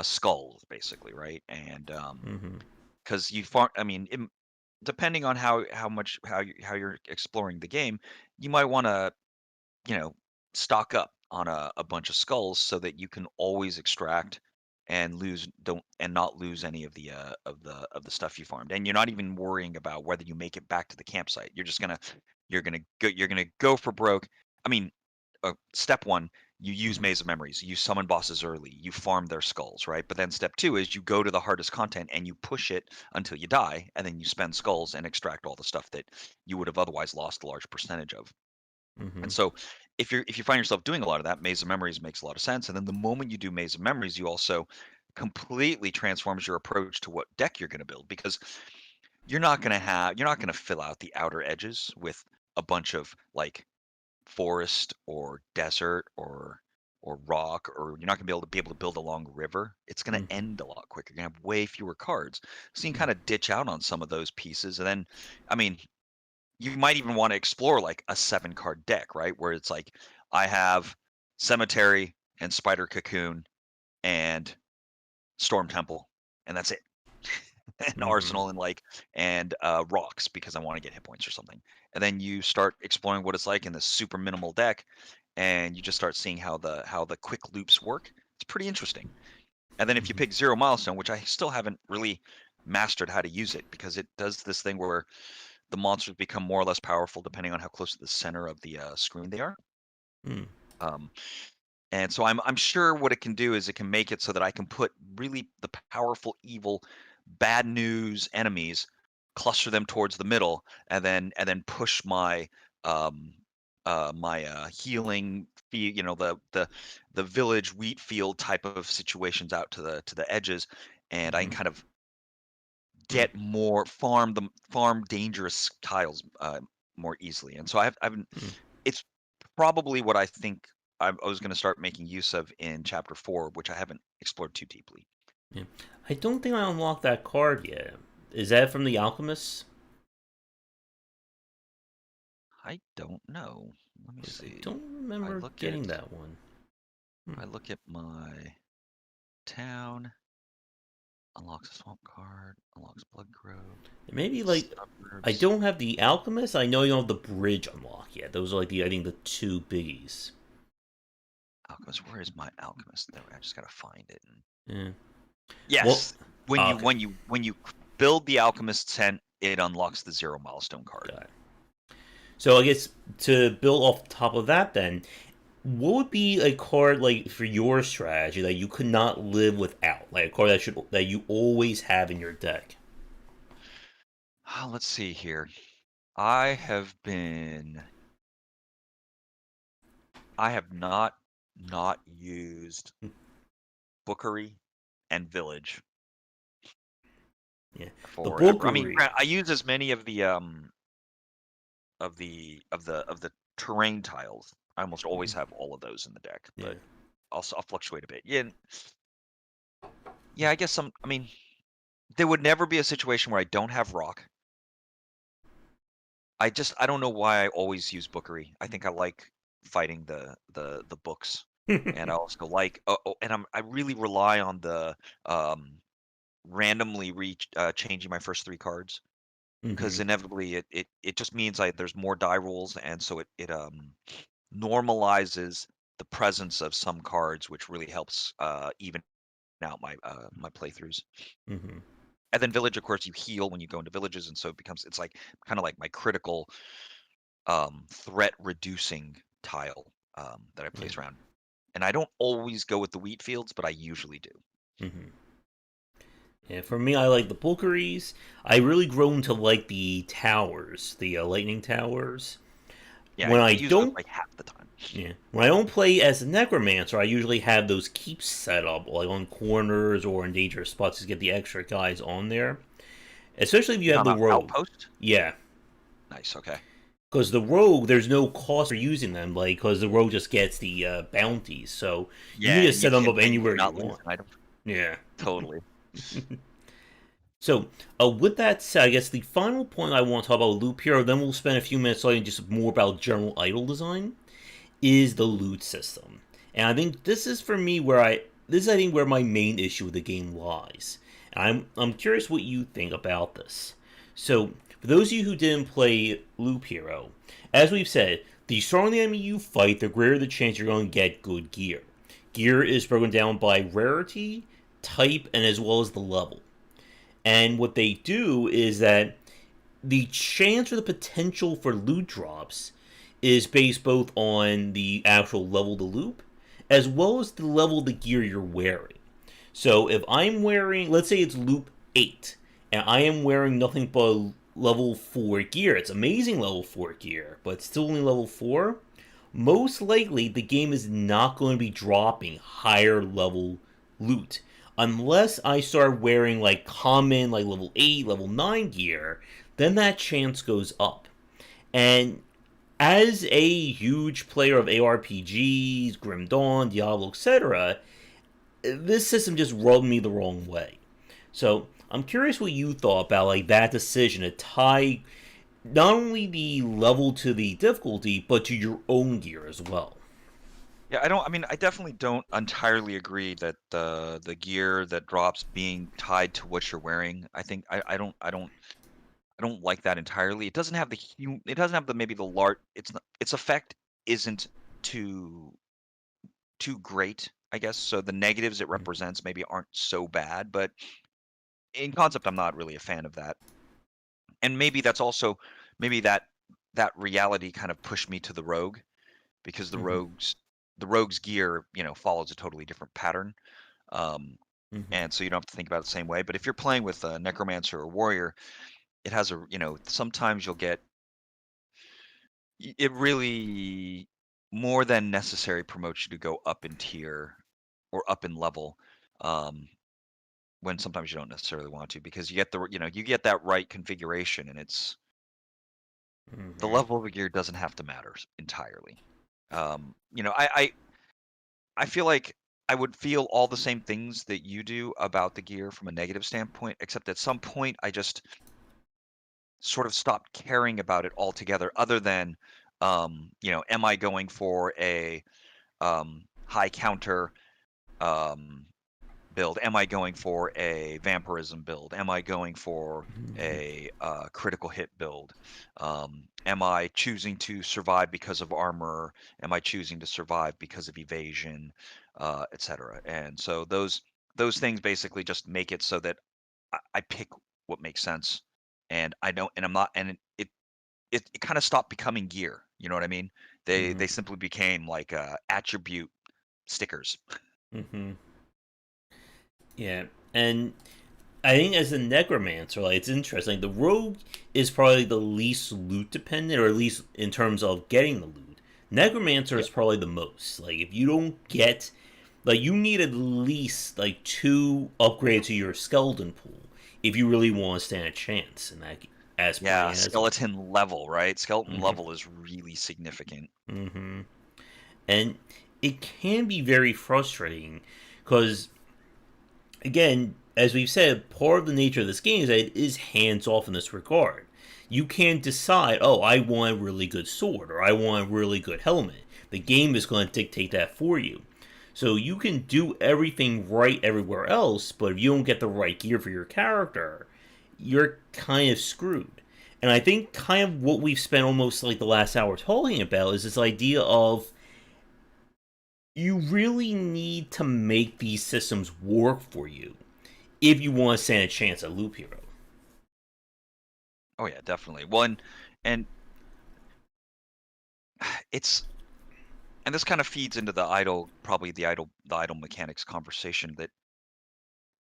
skulls, basically, right? And Mm-hmm. because you farm, I mean, depending on how you're exploring the game, you might want to stock up on a bunch of skulls so that you can always extract and lose don't and not lose any of the stuff you farmed. And you're not even worrying about whether you make it back to the campsite. You're gonna go for broke. I mean, step one, you use Mm-hmm. Maze of Memories. You summon bosses early. You farm their skulls, right? But then step two is you go to the hardest content and you push it until you die, and then you spend skulls and extract all the stuff that you would have otherwise lost a large percentage of. Mm-hmm. And so if you find yourself doing a lot of that, Maze of Memories makes a lot of sense. And then the moment you do Maze of Memories, you also completely transforms your approach to what deck you're going to build, because you're not going to fill out the outer edges with a bunch of like forest or desert or rock, or you're not going to be able to build along a river. It's going to Mm-hmm. end a lot quicker. You're going to have way fewer cards. So you can Mm-hmm. kind of ditch out on some of those pieces. And then, I mean, you might even want to explore like a 7 card deck, right? Where it's like I have Cemetery and Spider Cocoon and Storm Temple, and that's it. And Mm-hmm. Arsenal and rocks because I want to get hit points or something. And then you start exploring what it's like in this super minimal deck, and you just start seeing how the quick loops work. It's pretty interesting. And then if you Mm-hmm. pick Zero Milestone, which I still haven't really mastered how to use it, because it does this thing where the monsters become more or less powerful depending on how close to the center of the screen they are. Mm-hmm. Um, and so I'm sure what it can do is it can make it so that I can put really the powerful, evil, bad news enemies, cluster them towards the middle, and then push my healing, the village wheat field type of situations out to the edges, and I can kind of get more farm dangerous tiles more easily. And so I've Mm-hmm. it's probably what I think I was going to start making use of in chapter 4, which I haven't explored too deeply. Yeah. I don't think I unlocked that card yet. Is that from the Alchemist? I don't know. Let me Because I see. don't If I remember look at getting that one. if I look at my town, unlocks a swamp card, unlocks Blood Grove, Maybe like I suburbs. don't have the Alchemist. I know you don't have the bridge unlocked yet. Those are like the I think the two biggies. Alchemist, where is my alchemist? There, I just gotta find it. Yeah. Well, Yes, when you okay. when you when you build the alchemist tent, it unlocks the Zero Milestone card. Got it. So I guess to build off the top of that, then what would be a card like for your strategy that you could not live without? Like a card that you always have in your deck. Let's see here. I have been I have not used Bookery and Village Yeah, the forever. I mean, Bookery. I use as many of the terrain tiles. I almost always have all of those in the deck, Yeah. but I'll fluctuate a bit. Yeah, yeah. I guess some. I mean, there would never be a situation where I don't have rock. I don't know why I always use Bookery. I think I like fighting the books, and I also like and I really rely on the um randomly changing my first 3 cards, because Mm-hmm. inevitably it just means like there's more die rolls, and so it normalizes the presence of some cards, which really helps even out my playthroughs. Mm-hmm. And then village, of course, you heal when you go into villages, and so it's like kind of like my critical threat reducing tile that I Yeah. place around. And I don't always go with the wheat fields, but I usually do. Mm-hmm. Yeah, for me, I like the Bookeries. I really grown to like the towers, the lightning towers. Yeah, When I I use those don't like half the time. Yeah. When I don't play as a necromancer, I usually have those keeps set up, like on corners or in dangerous spots to get the extra guys on there. Especially if you You have talking the about rogue. outpost? Yeah. Nice. Okay. Because the rogue, there's no cost for using them, like, because the rogue just gets the bounties. So you can Yeah, just and you set them up can anywhere you not lose want. an item. Yeah. Totally. So, with that said, I guess the final point I want to talk about Loop Hero, then we'll spend a few minutes talking just more about general idle design, is the loot system. And I think this is for me where this is I think where my main issue with the game lies. And I'm curious what you think about this. So for those of you who didn't play Loop Hero, as we've said, the stronger the enemy you fight, the greater the chance you're going to get good gear. Gear is broken down by rarity, type, and as well as the level. And what they do is that the chance or the potential for loot drops is based both on the actual level of the loop as well as the level of the gear you're wearing. So if I'm wearing, let's say it's loop 8, and I am wearing nothing but level 4 gear, it's amazing level 4 gear, but still only level 4, most likely the game is not going to be dropping higher level loot unless I start wearing like common like level 8, level 9 gear, then that chance goes up. And as a huge player of ARPGs, Grim Dawn, Diablo, etc., this system just rubbed me the wrong way. So I'm curious what you thought about like that decision to tie not only the level to the difficulty, but to your own gear as well. Yeah, I don't. I mean, I definitely don't entirely agree that the gear that drops being tied to what you're wearing. I think I don't like that entirely. It doesn't have the it doesn't have the maybe the large. It's not, its effect isn't too too great, I guess. So the negatives it represents maybe aren't so bad, but in concept, I'm not really a fan of that. And maybe that's also maybe that reality kind of pushed me to the rogue because Mm-hmm. the rogue's gear, you know, follows a totally different pattern. Um, Mm-hmm. and so you don't have to think about it the same way. But if you're playing with a necromancer or warrior, it has a you know sometimes you'll get it really more than necessary promotes you to go up in tier or up in level. Um, when sometimes you don't necessarily want to because you get the you know you get that right configuration and it's the Mm-hmm. level of the gear doesn't have to matter entirely. You know, I feel like I would feel all the same things that you do about the gear from a negative standpoint, except at some point I just sort of stopped caring about it altogether. Other than, you know, am I going for a high counter um, build? Am I going for a vampirism build? Am I going for a critical hit build? Am I choosing to survive because of armor? Am I choosing to survive because of evasion, etc.? And so those things basically just make it so that I pick what makes sense, and I don't, and I'm not, and it kind of stopped becoming gear. You know what I mean? Mm-hmm. They simply became like attribute stickers. Mm-hmm. Yeah, and I think as a necromancer, like it's interesting. The rogue is probably the least loot dependent, or at least in terms of getting the loot. Necromancer Yeah. is probably the most. Like if you don't get, like you need at least like 2 upgrades to your skeleton pool if you really want to stand a chance in that as Yeah, playing as a. skeleton level, right? Skeleton Mm-hmm. level is really significant. Mm-hmm. And it can be very frustrating because again, as we've said, part of the nature of this game is that it is hands off in this regard. You can't decide, oh, I want a really good sword or I want a really good helmet. The game is going to dictate that for you. So you can do everything right everywhere else, but if you don't get the right gear for your character, you're kind of screwed. And I think kind of what we've spent almost like the last hour talking about is this idea of you really need to make these systems work for you if you want to stand a chance at Loop Hero. Oh yeah, definitely. One, and it's and this kind of feeds into the idle, probably the idle mechanics conversation that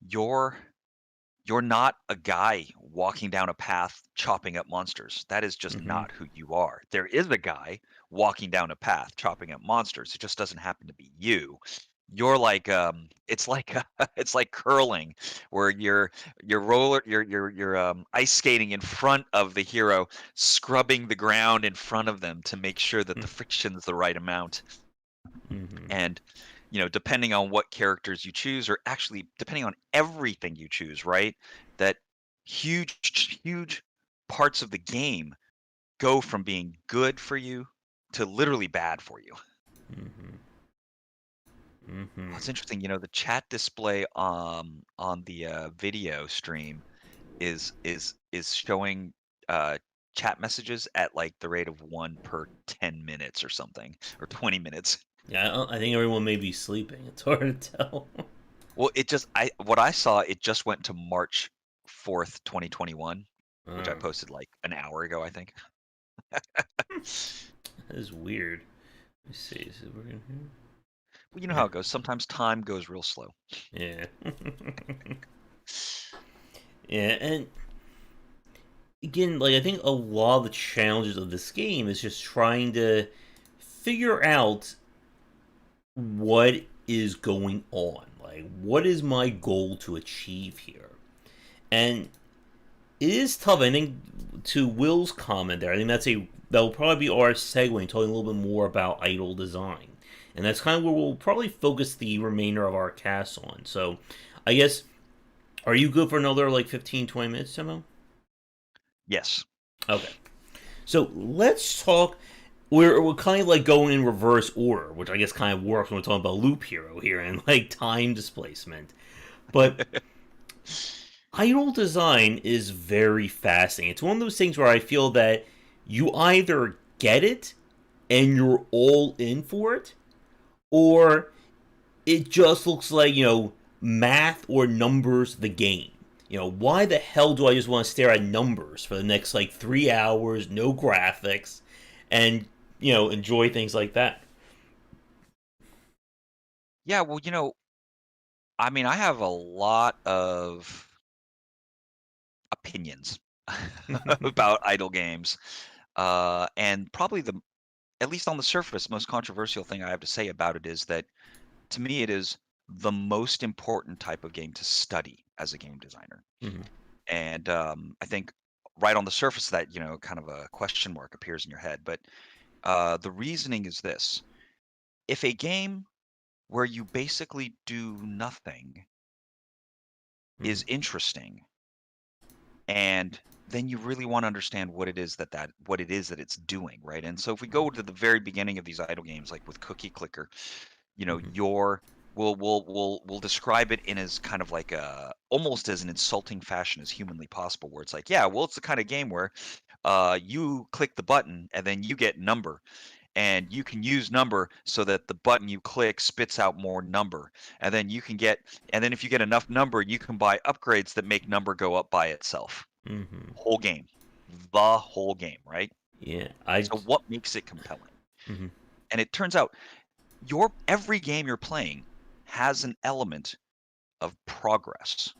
your you're not a guy walking down a path chopping up monsters. That is just Mm-hmm. not who you are. There is a guy walking down a path chopping up monsters. It just doesn't happen to be you. You're like it's like it's like curling where you're ice skating in front of the hero, scrubbing the ground in front of them to make sure that the friction's the right amount. Mm-hmm. And depending on what characters you choose, or actually depending on everything you choose, right, that huge parts of the game go from being good for you to literally bad for you. Mm-hmm. Mm-hmm. Oh, it's interesting, the chat display on the video stream is showing chat messages at like the rate of one per 10 minutes or something, or 20 minutes. Yeah, I think everyone may be sleeping. It's hard to tell. Well, what I saw, it just went to March 4th, 2021, which I uh, posted like an hour ago, I think. that is weird. Let me see. So we're in Well, you know here. how it goes. Sometimes time goes real slow. Yeah. Yeah, and again, like I think a lot of the challenges of this game is just trying to figure out what is going on. Like, what is my goal to achieve here? And it is tough. I think to Will's comment there, I think that'll probably be our segue and talking a little bit more about idle design, and that's kind of where we'll probably focus the remainder of our cast on. So, I guess, are you good for another like 15-20 minutes, Timo? Yes. Okay. So let's talk. We're kind of like going in reverse order, which I guess kind of works when we're talking about loop hero here and like time displacement. But idle design is very fascinating. It's one of those things where I feel that you either get it and you're all in for it, or it just looks like, math or numbers the game. Why the hell do I just want to stare at numbers for the next like 3 hours, no graphics, and, enjoy things like that? Yeah, well, I mean, I have a lot of opinions about idle games. And probably at least on the surface, most controversial thing I have to say about it is that to me, it is the most important type of game to study as a game designer. Mm-hmm. And I think right on the surface of that, kind of a question mark appears in your head. But the reasoning is this: if a game where you basically do nothing Mm-hmm. is interesting, and then you really want to understand what it is what it is that it's doing, right? And so if we go to the very beginning of these idle games, like with Cookie Clicker, Mm-hmm. your we'll describe it in as kind of like a almost as an insulting fashion as humanly possible, where it's like, yeah, well, it's the kind of game where you click the button and then you get number, and you can use number so that the button you click spits out more number, and then if you get enough number, you can buy upgrades that make number go up by itself. Mm-hmm. Whole game, the whole game, right? Yeah, So what makes it compelling? Mm-hmm. And it turns out your every game you're playing has an element of progress.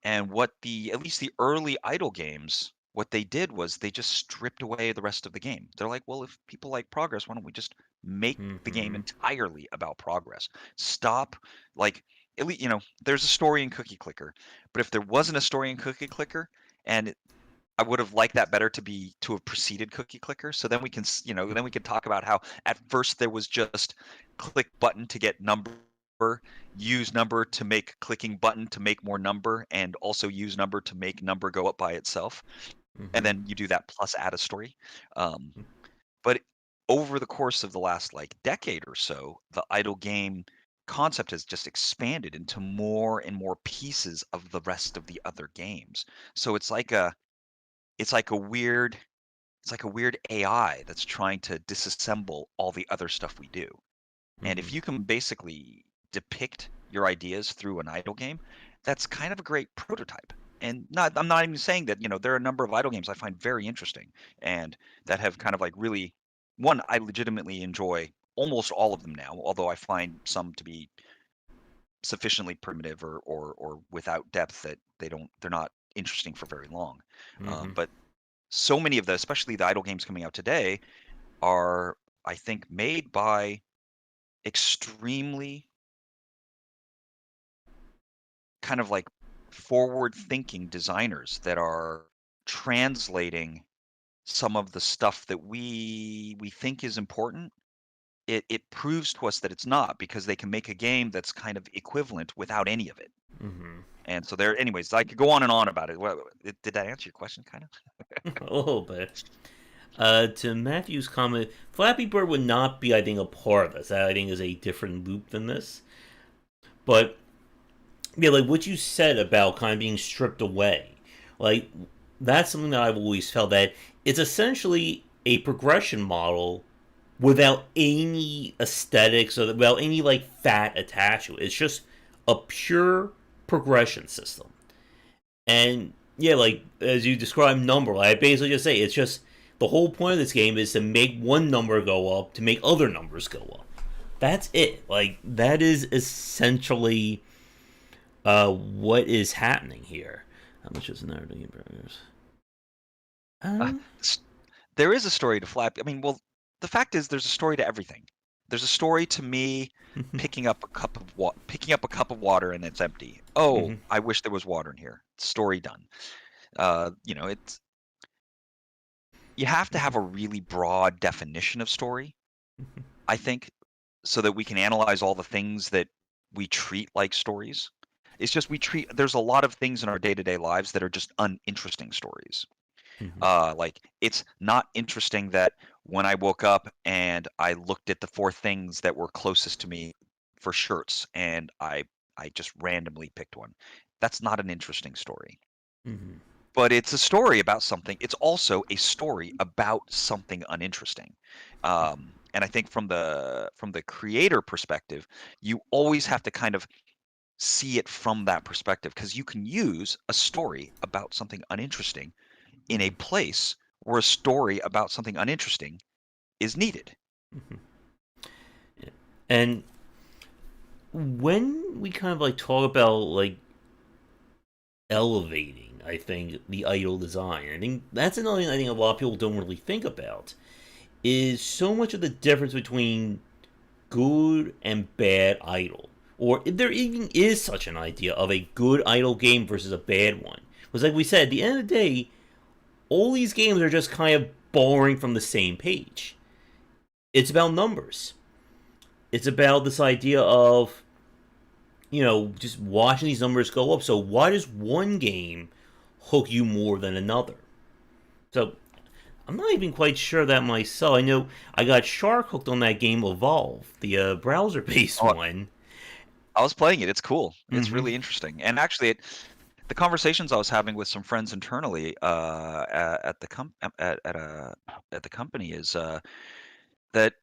And what the at least the early idle games, what they did was they just stripped away the rest of the game. They're like, well, if people like progress, why don't we just make the game Mm-hmm. entirely about progress? Stop, like, at least, there's a story in Cookie Clicker, but if there wasn't a story in Cookie Clicker, and I would have liked that better to have preceded Cookie Clicker. So then we can, then we can talk about how at first there was just click button to get number, use number to make clicking button to make more number, and also use number to make number go up by itself. And Mm-hmm. then you do that plus add a story. Um, but over the course of the last like decade or so, the idle game concept has just expanded into more and more pieces of the rest of the other games. So it's like a weird it's like a weird AI that's trying to disassemble all the other stuff we do. And Mm-hmm. if you can basically depict your ideas through an idle game, that's kind of a great prototype. And I'm not even saying that, there are a number of idle games I find very interesting and that have kind of like really one, I legitimately enjoy almost all of them now, although I find some to be sufficiently primitive or without depth that they're not interesting for very long. Mm-hmm. But so many of the, especially the idle games coming out today, are, I think, made by extremely kind of like forward-thinking designers that are translating some of the stuff that we think is important. It proves to us that it's not, because they can make a game that's kind of equivalent without any of it. Mm-hmm. And so there, anyways, I could go on and on about it. Did that answer your question, kind of? A little bit. To Matthew's comment, Flappy Bird would not be, I think, a part of this. That, I think, is a different loop than this. But yeah, like what you said about kind of being stripped away, like that's something that I've always felt that it's essentially a progression model without any aesthetics or without any like fat attached to it. It's just a pure progression system. And yeah, like as you describe number, like I basically just say it's just the whole point of this game is to make one number go up to make other numbers go up. That's it. Like that is essentially what is happening here. How much is another game burgers? Uh, Um, s- there is a story to Flappy. I mean, well, the fact is, there's a story to everything. There's a story to me picking up a cup of water and it's empty. Oh, mhm, I wish there was water in here. Story done. It's you have to have a really broad definition of story, I think, so that we can analyze all the things that we treat like stories. It's just there's a lot of things in our day-to-day lives that are just uninteresting stories. mhm, Like it's not interesting that when I woke up and I looked at the four things that were closest to me for shirts and I just randomly picked one. That's not an interesting story. mhm, But it's a story about something. It's also a story about something uninteresting. And I think from the creator perspective, you always have to kind of see it from that perspective, because you can use a story about something uninteresting in a mhm, place where a story about something uninteresting is needed. mhm. Yeah. And when we kind of like talk about like elevating, I think the idle design, I think that's another thing I think a lot of people don't really think about is so much of the difference between good and bad idle, or if there even is such an idea of a good idle game versus a bad one. Because, like we said, at the end of the day, all these games are just kind of borrowing from the same page. It's about numbers. It's about this idea of, just watching these numbers go up. So, why does one game hook you more than another? So, I'm not even quite sure that myself. I know I got shark hooked on that game Evolve, the browser based Oh, one. I was playing it. It's cool. It's Mm-hmm. really interesting. And actually, the conversations I was having with some friends internally at the at the company is that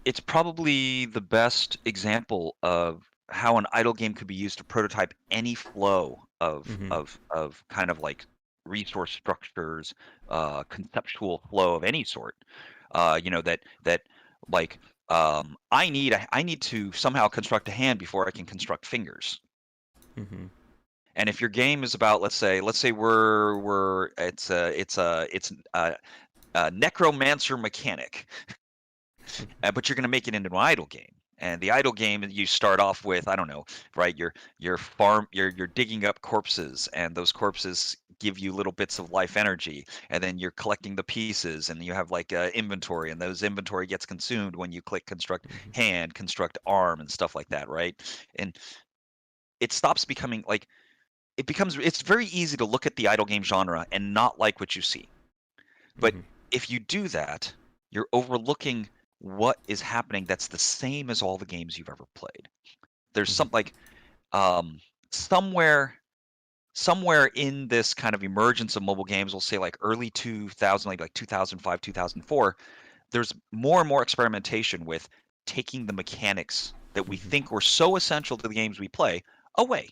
it's probably the best example of how an idle game could be used to prototype any flow of Mm-hmm. kind of like resource structures, conceptual flow of any sort. That like I need to somehow construct a hand before I can construct fingers. Mm-hmm. And if your game is about, let's say we're it's a necromancer mechanic, but you're going to make it into an idle game. And the idle game, you start off with, I don't know, right? You're digging up corpses, and those corpses give you little bits of life energy, and then you're collecting the pieces, and you have like inventory, and those inventory gets consumed when you click construct Mm-hmm. hand, construct arm, and stuff like that, right? And it stops becoming like it's very easy to look at the idle game genre and not like what you see. But Mm-hmm. if you do that, you're overlooking what is happening that's the same as all the games you've ever played. There's Mm-hmm. some like um somewhere somewhere in this kind of emergence of mobile games, we'll say like early 2000, like 2005, 2004, there's more and more experimentation with taking the mechanics that we Mm-hmm. think were so essential to the games we play away.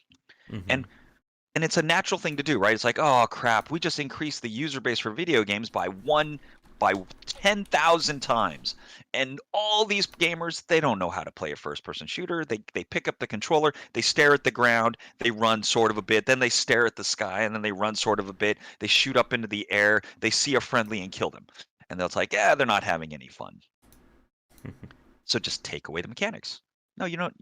Mm-hmm. And and it's a natural thing to do, right? It's like, oh crap, we just increased the user base for video games by by 10,000 times. And all these gamers, they don't know how to play a first-person shooter. They pick up the controller, they stare at the ground, they run sort of a bit, then they stare at the sky, and then they run sort of a bit. They shoot up into the air, they see a friendly and kill them. And they're like, yeah, they're not having any fun. So just take away the mechanics. No, you don't.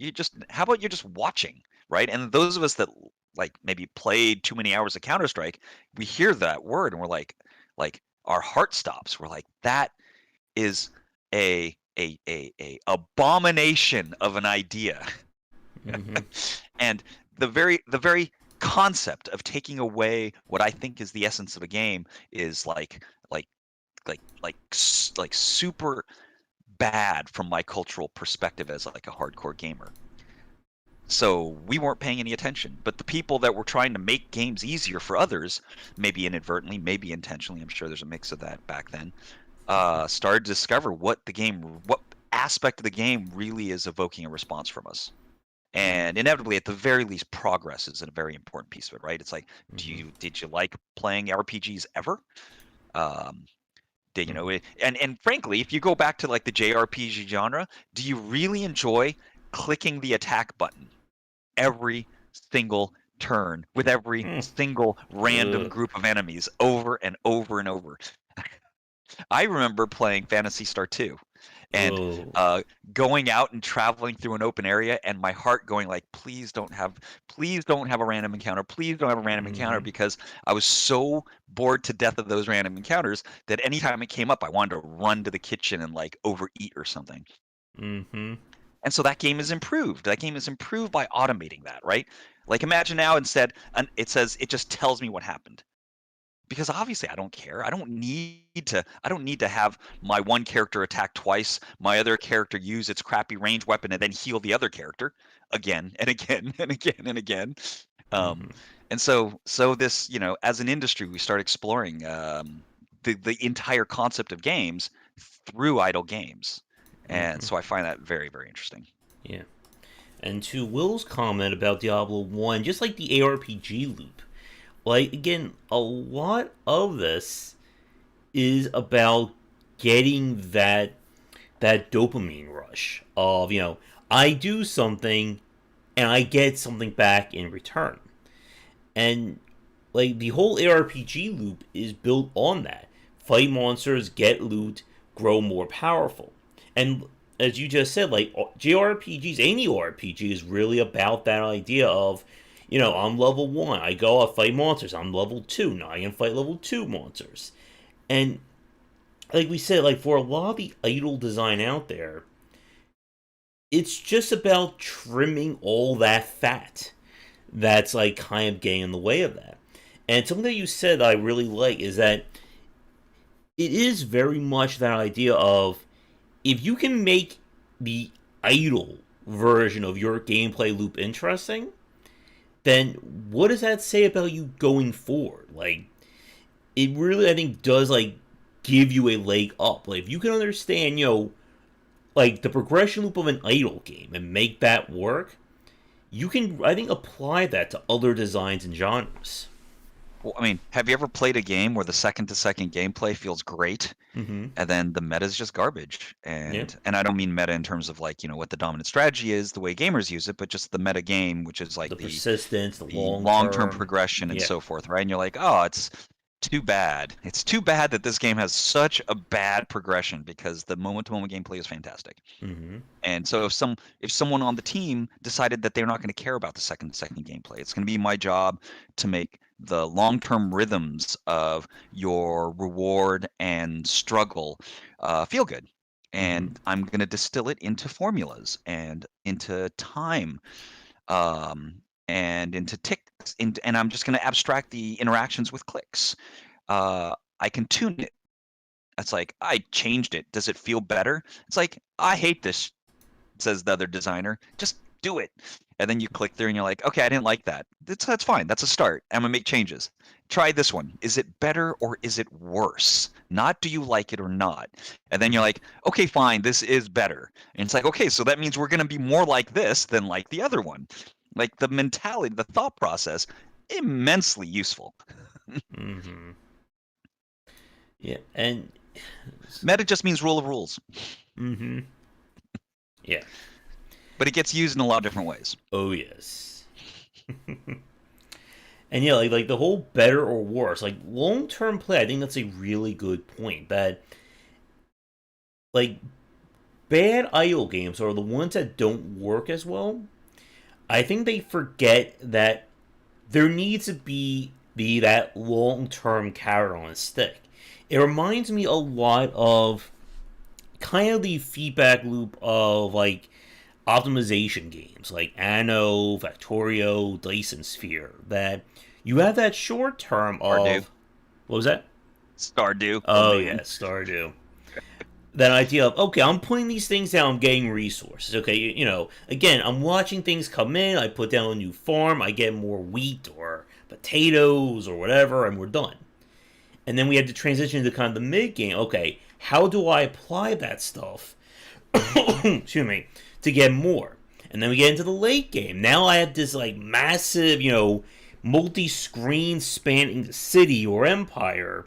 How about you're just watching, right? And those of us that like maybe played too many hours of Counter-Strike, we hear that word and we're like our heart stops. We're like, that is a abomination of an idea. Mm-hmm. And the very concept of taking away what I think is the essence of a game is like super bad from my cultural perspective as like a hardcore gamer. So we weren't paying any attention. But the people that were trying to make games easier for others, maybe inadvertently, maybe intentionally, I'm sure there's a mix of that back then, started to discover what aspect of the game really is evoking a response from us. And inevitably, at the very least, progress is a very important piece of it, right? It's like, Mm-hmm. did you like playing RPGs ever? Um, Mm-hmm. and frankly, if you go back to like the JRPG genre, do you really enjoy clicking the attack button every single turn with every single random Ugh. group of enemies over and over and over? I remember playing Phantasy Star 2 and Oh. going out and traveling through an open area and my heart going like, please don't have a random encounter, please don't have a random encounter, Mm-hmm. because I was so bored to death of those random encounters that anytime it came up I wanted to run to the kitchen and like overeat or something. Mm-hmm. And so that game is improved. That game is improved by automating that, right? Like imagine now instead it says it just tells me what happened, because obviously I don't care. I don't need to have my one character attack twice, my other character use its crappy range weapon and then heal the other character again and again and again and again. Um, Mm-hmm. and so this, as an industry, we start exploring the entire concept of games through idle games. And Mm-hmm. so I find that very, very interesting. Yeah. And to Will's comment about Diablo 1, just like the ARPG loop, like, again, a lot of this is about getting that dopamine rush of, I do something and I get something back in return. And like the whole ARPG loop is built on that. Fight monsters, get loot, grow more powerful. And as you just said, like JRPGs, any RPG is really about that idea of, I'm level 1, I go out fight monsters. I'm level 2, now I can fight level 2 monsters. And like we said, like for a lot of the idle design out there, it's just about trimming all that fat that's like kind of getting in the way of that. And something that you said I really like is that it is very much that idea of, if you can make the idle version of your gameplay loop interesting, then what does that say about you going forward? Like, it really, I think, does like give you a leg up. Like, if you can understand, like the progression loop of an idle game and make that work, you can, I think, apply that to other designs and genres. Well, I mean, have you ever played a game where the second to second gameplay feels great Mm-hmm. and then the meta is just garbage? Yeah. And I don't mean meta in terms of like, what the dominant strategy is, the way gamers use it, but just the meta game, which is like The the persistence, the the long long-term term. progression and Yeah. so forth, right? And you're like, oh, it's too bad. It's too bad that this game has such a bad progression, because the moment-to-moment gameplay is fantastic. Mm-hmm. And so if someone on the team decided that they're not going to care about the second gameplay, it's going to be my job to make the long-term rhythms of your reward and struggle feel good. Mm-hmm. And I'm going to distill it into formulas and into time, um, and into ticks, and I'm just going to abstract the interactions with clicks. I can tune it. It's like, I changed it. Does it feel better? It's like, I hate this, says the other designer. Just do it. And then you click through and you're like, okay, I didn't like that. That's fine. That's a start. I'm gonna make changes. Try this one. Is it better or is it worse? Not do you like it or not. And then you're Mm-hmm. like, okay, fine, this is better. And it's like, okay, so that means we're gonna be more like this than like the other one. Like the mentality, the thought process, immensely useful. Mm-hmm. Yeah. And Meta just means rule of rules, Mm-hmm. Yeah. but it gets used in a lot of different ways. Oh yes. And yeah, like the whole better or worse, like long term play. I think that's a really good point. That like bad idle games are the ones that don't work as well. I think they forget that there needs to be that long term carrot on a stick. It reminds me a lot of kind of the feedback loop of like optimization games like Anno, Factorio, Dyson Sphere. That you have that short term Stardew, of what was that? Stardew. Oh Oh yeah, man, Stardew. That idea of okay, I'm putting these things down, I'm getting resources. Okay, again, I'm watching things come in. I put down a new farm, I get more wheat or potatoes or whatever, and we're done. And then we had to transition to kind of the mid game. Okay, how do I apply that stuff? Excuse me, to get more. And then we get into the late game. Now I have this like massive, multi-screen spanning city or empire.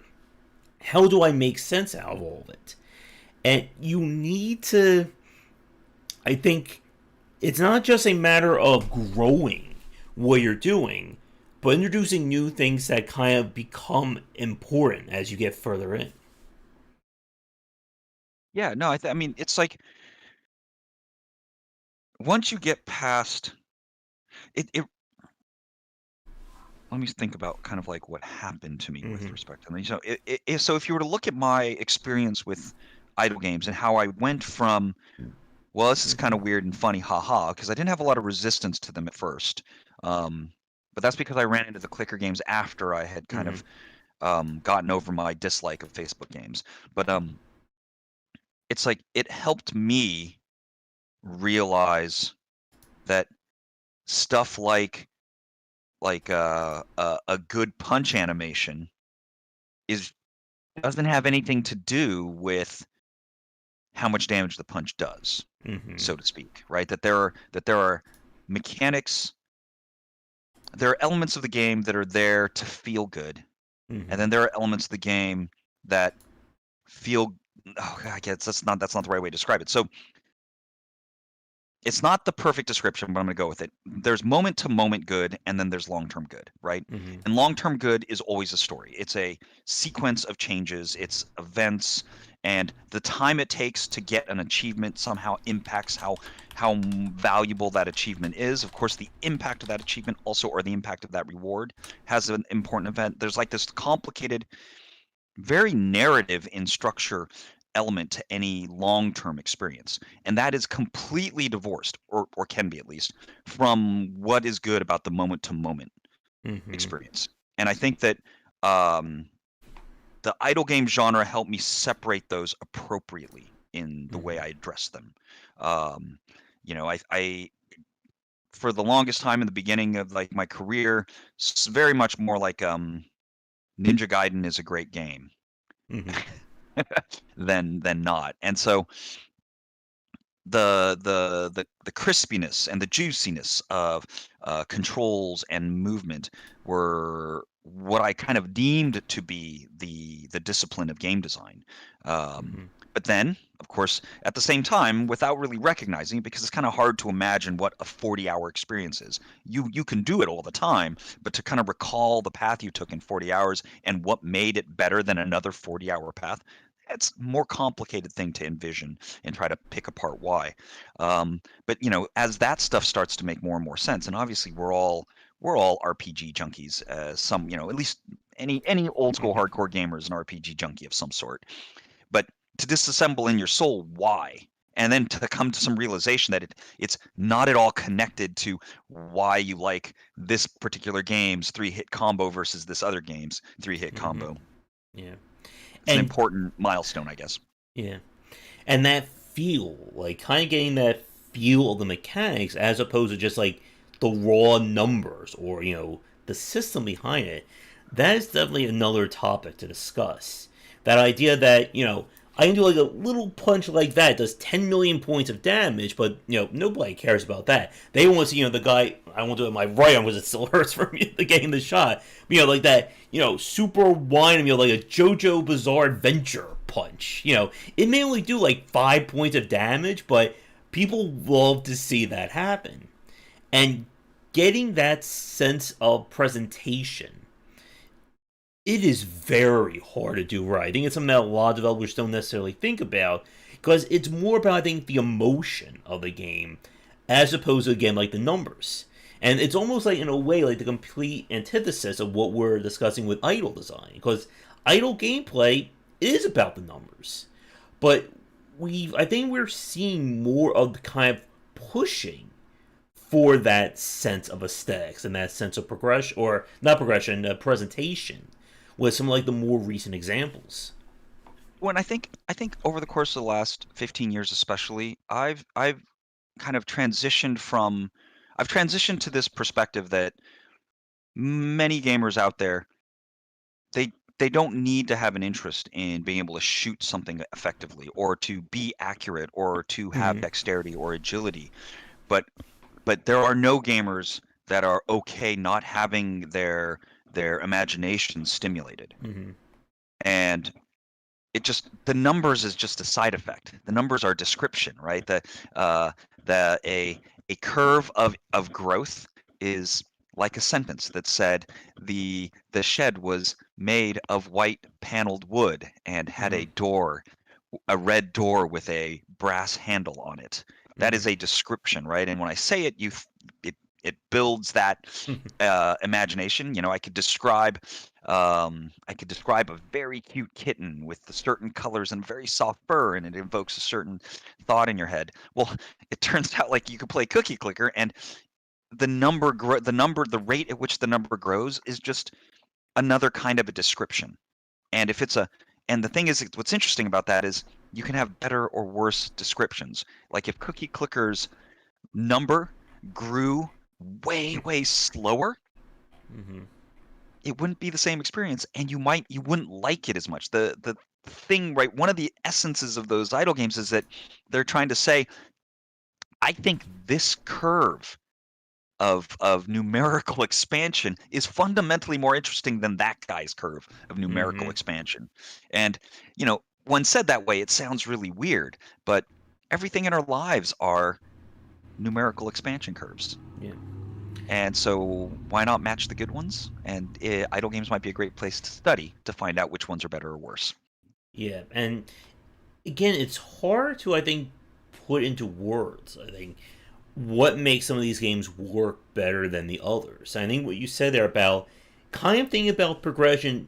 How do I make sense out of all of it? And you need to, I think, it's not just a matter of growing what you're doing, but introducing new things that kind of become important as you get further in. yeah, no, I mean, it's like once you get past it. Let me think about kind of like what happened to me with Mm-hmm. respect to them. So, so if you were to look at my experience with idle games and how I went from, well, this is kind Mm-hmm. of weird and funny, haha, because I didn't have a lot of resistance to them at first. Um, but that's because I ran into the clicker games after I had kind Mm-hmm. of gotten over my dislike of Facebook games. But it's like it helped me realize that stuff like a good punch animation is doesn't have anything to do with how much damage the punch does, Mm-hmm. so to speak, right? That there are mechanics, there are elements of the game that are there to feel good, and Mm-hmm. then there are elements of the game that feel. Oh, I guess that's not the right way to describe it. So it's not the perfect description, but I'm going to go with it. There's moment to moment good, and then there's long term good, right? Mm-hmm. And long term good is always a story. It's a sequence of changes, it's events, and the time it takes to get an achievement somehow impacts how valuable that achievement is. Of course, the impact of that achievement also, or the impact of that reward, has an important event. There's like this complicated, very narrative in structure element to any long-term experience, and that is completely divorced, or can be at least, from what is good about the moment to moment Mm-hmm. experience. And I think that um, the idle game genre helped me separate those appropriately in the way Mm-hmm. I address them. um, I for the longest time in the beginning of like my career, very much more like Ninja Gaiden is a great game Mm-hmm. than not. And so the crispiness and the juiciness of controls and movement were what I kind of deemed to be the discipline of game design. Um, Mm-hmm. but then, of course, at the same time, without really recognizing it, because it's kind of hard to imagine what a 40-hour experience is. You can do it all the time, but to kind of recall the path you took in 40 hours and what made it better than another 40-hour path, it's a more complicated thing to envision and try to pick apart why. But as that stuff starts to make more and more sense, and obviously we're all RPG junkies. Some, at least any old school Mm-hmm. hardcore gamer is an RPG junkie of some sort. But to disassemble in your soul why, and then to come to some realization that it's not at all connected to why you like this particular game's 3-hit combo versus this other game's 3-hit Mm-hmm. combo. Yeah. It's an And important milestone, I guess. yeah. And that feel, like kind of getting that feel of the mechanics as opposed to just like the raw numbers or, the system behind it. That is definitely another topic to discuss. That idea that, I can do like a little punch like that does 10 million points of damage, but nobody cares about that. They want to see the guy. I won't do it with my right arm because it still hurts for me to getting the shot. But, like that super wide, like a JoJo Bizarre Adventure punch. It may only do like 5 points of damage, but people love to see that happen. And getting that sense of presentation, it is very hard to do right. I think it's something that a lot of developers don't necessarily think about because it's more about, I think, the emotion of the game as opposed to, again, like the numbers. And it's almost like, in a way, like the complete antithesis of what we're discussing with idle design. Because idle gameplay is about the numbers. But I think we're seeing more of the kind of pushing for that sense of aesthetics and that sense of progression, or not progression, presentation, with some like the more recent examples. When I think over the course of the last 15 years especially, I've kind of I've transitioned to this perspective that many gamers out there, they they don't need to have an interest in being able to shoot something effectively or to be accurate or to have Mm-hmm. dexterity or agility. But there are no gamers that are okay not having their imagination stimulated. Mm-hmm. And the numbers is just a side effect. The numbers are description, right? Uh, a curve of growth is like a sentence that said the shed was made of white paneled wood and had Mm-hmm. a red door with a brass handle on it. That Mm-hmm. is a description, right? And when I say it, it builds that imagination. I could describe a very cute kitten with the certain colors and very soft fur, and it invokes a certain thought in your head. Well, it turns out like you could play Cookie Clicker, and the rate at which the number grows is just another kind of a description. And if it's a and the thing is, what's interesting about that is you can have better or worse descriptions. Like if Cookie Clicker's number grew way slower, Mm-hmm. it wouldn't be the same experience, and you wouldn't like it as much. The thing, right, one of the essences of those idle games is that they're trying to say, I think this curve of numerical expansion is fundamentally more interesting than that guy's curve of numerical Mm-hmm. expansion. And when said that way, it sounds really weird, but everything in our lives are numerical expansion curves. Yeah. And so why not match the good ones? And idle games might be a great place to study to find out which ones are better or worse. Yeah. And again, it's hard to, I think, put into words. I think what makes some of these games work better than the others. I think what you said there about kind of thinking about progression,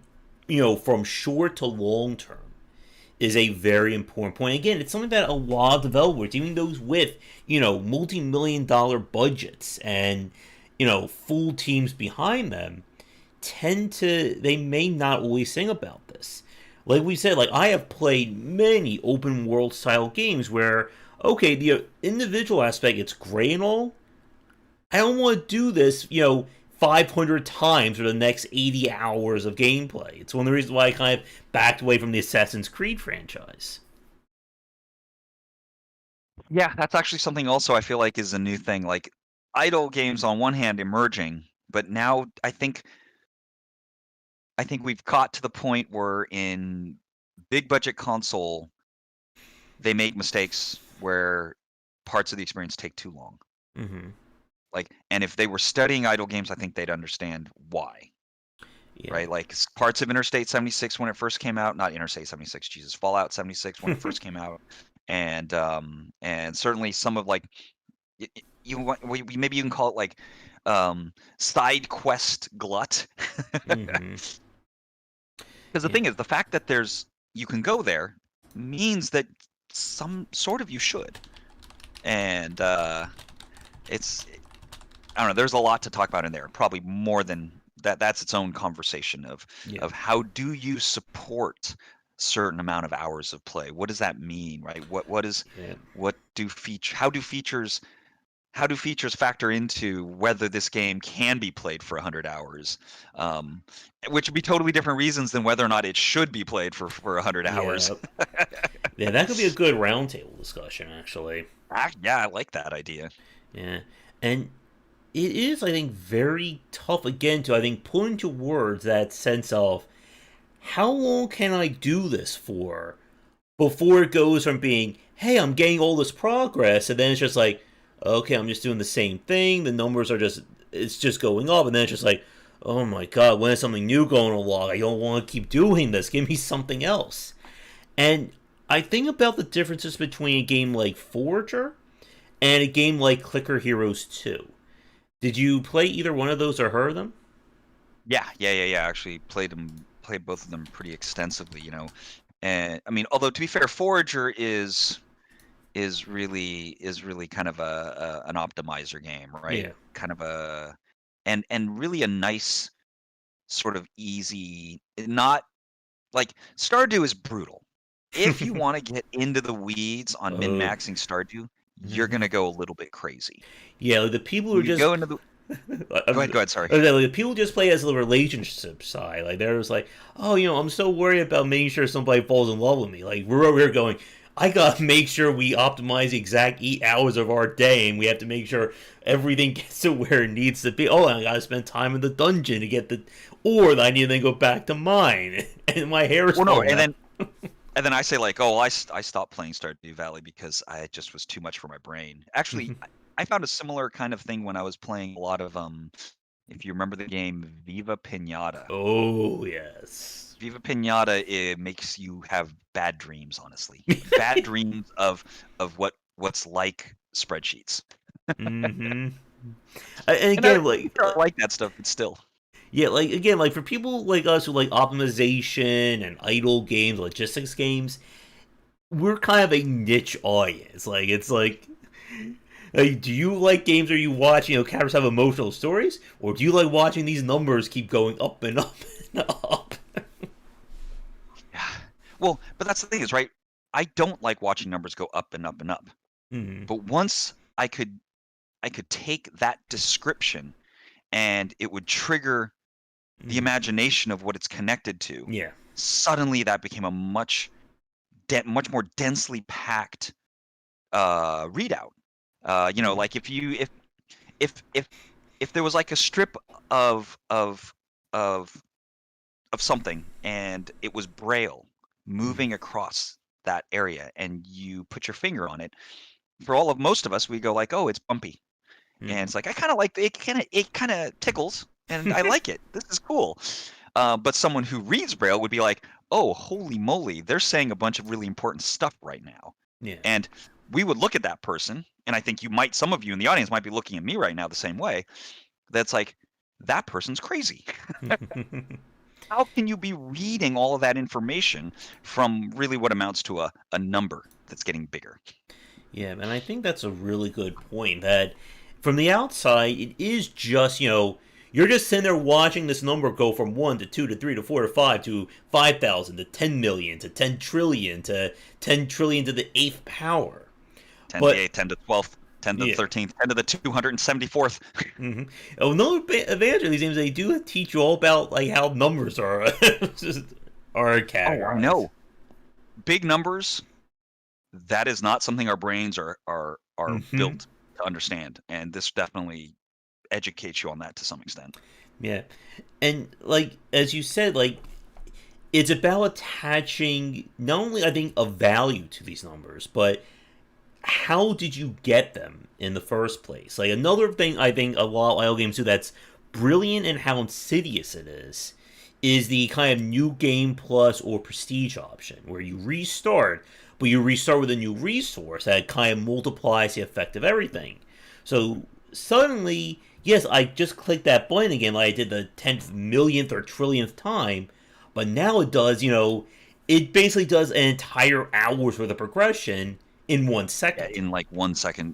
from short to long term, is a very important point. Again, it's something that a lot of developers, even those with, multi-million-dollar budgets and, full teams behind them, they may not always think about this. Like we said, like I have played many open world style games where, okay, the individual aspect, it's great and all. I don't want to do this, 500 times for the next 80 hours of gameplay. It's one of the reasons why I kind of backed away from the Assassin's Creed franchise. Yeah, that's actually something also I feel like is a new thing. Like idle games on one hand emerging, but now I think we've got to the point where in big budget console they make mistakes where parts of the experience take too long. Mm-hmm. Like, and if they were studying idle games, I think they'd understand why. Yeah. Right? Like parts of Interstate 76 when it first came out, not Interstate 76, Jesus, Fallout 76 when it first came out, and certainly some of like maybe you can call it like side quest glut. Mm-hmm. Because the Yeah. thing is, the fact that you can go there means that some sort of you should, and it's I don't know. There's a lot to talk about in there. Probably more than that. That's its own conversation Yeah. of how do you support certain amount of hours of play? What does that mean, right? Yeah. What do how do features factor into whether this game can be played for 100 hours? Um, which would be totally different reasons than whether or not it should be played for 100 hours. Yeah. Yeah. That could be a good roundtable discussion, actually. Yeah, I like that idea. Yeah. And it is, I think, very tough again to, I think, put into words that sense of how long can I do this for before it goes from being, hey, I'm getting all this progress, and then it's just like, okay, I'm just doing the same thing. The numbers are just, it's just going up, and then it's just like, oh my god, when is something new going along? I don't want to keep doing this. Give me something else. And I think about the differences between a game like Forager and a game like Clicker Heroes 2. Did you play either one of those or heard of them? Yeah. Actually, played both of them pretty extensively, you know. And I mean, although to be fair, Forager is really kind of an optimizer game, right? Yeah. Kind of and really a nice sort of easy, not like Stardew is brutal. If you want to get into the weeds on Oh. min-maxing Stardew, you're Mm-hmm. gonna go a little bit crazy. Yeah, like the people who You just go into the go ahead, sorry. like the people just play as the relationship side. Like they're just like, oh, I'm so worried about making sure somebody falls in love with me. Like we're over here going, I gotta make sure we optimize the exact 8 hours of our day, and we have to make sure everything gets to where it needs to be. Oh, and I gotta spend time in the dungeon to get the ore that I need to then go back to mine, and my hair is Well, no, falling and out. then I say like, oh, I stopped playing Stardew Valley because it just was too much for my brain. Actually, I found a similar kind of thing when I was playing a lot of if you remember the game Viva Pinata. Oh yes. Viva Pinata, it makes you have bad dreams, honestly. Bad dreams of what's like spreadsheets. Mm-hmm. And And I again, like like that stuff, but still. yeah, like again, like for people like us who like optimization and idle games, logistics games, we're kind of a niche audience. Like it's like, do you like games where you watch, characters have emotional stories, or do you like watching these numbers keep going up and up and up? Yeah. Well, but that's the thing is, right? I don't like watching numbers go up and up and up. Mm-hmm. But once I could take that description and it would trigger the Mm-hmm. imagination of what it's connected to. Yeah. Suddenly that became a much more densely packed readout. Mm-hmm. Like if if if there was like a strip of of of of something and it was braille moving across that area and you put your finger on it, for all of most of us we go like, oh, it's bumpy. And Mm-hmm. it's like I kind of like it kind of tickles and I like it. This is cool. But someone who reads braille would be like, oh, holy moly, they're saying a bunch of really important stuff right now. Yeah. And we would look at that person, and I think some of you in the audience might be looking at me right now the same way. That's like, that person's crazy. How can you be reading all of that information from really what amounts to a number that's getting bigger? Yeah, and I think that's a really good point. That from the outside, it is just, you're just sitting there watching this number go from 1 to 2 to 3 to 4 to 5 to 5,000 to 10 million to 10 trillion to 10 trillion to the eighth power. 10 to the But, 8th, 10 to the 12th, 10 to the yeah. 13th, 10 to the 274th. Mm-hmm. Oh, another advantage of these games, they do teach you all about like how numbers are are Oh, I categorized. know. Big numbers, that is not something our brains are Mm-hmm. built to understand, and this definitely educates you on that to some extent. Yeah, and like as you said, like it's about attaching not only I think a value to these numbers, but how did you get them in the first place? Like another thing I think a lot of IO games do that's brilliant in how insidious it is the kind of new game plus or prestige option where you restart, but you restart with a new resource that kind of multiplies the effect of everything. So suddenly, yes, I just clicked that button again like I did the 10th millionth or trillionth time, but now it does, it basically does an entire hour's worth of progression in one Yeah, second. in like 1 second.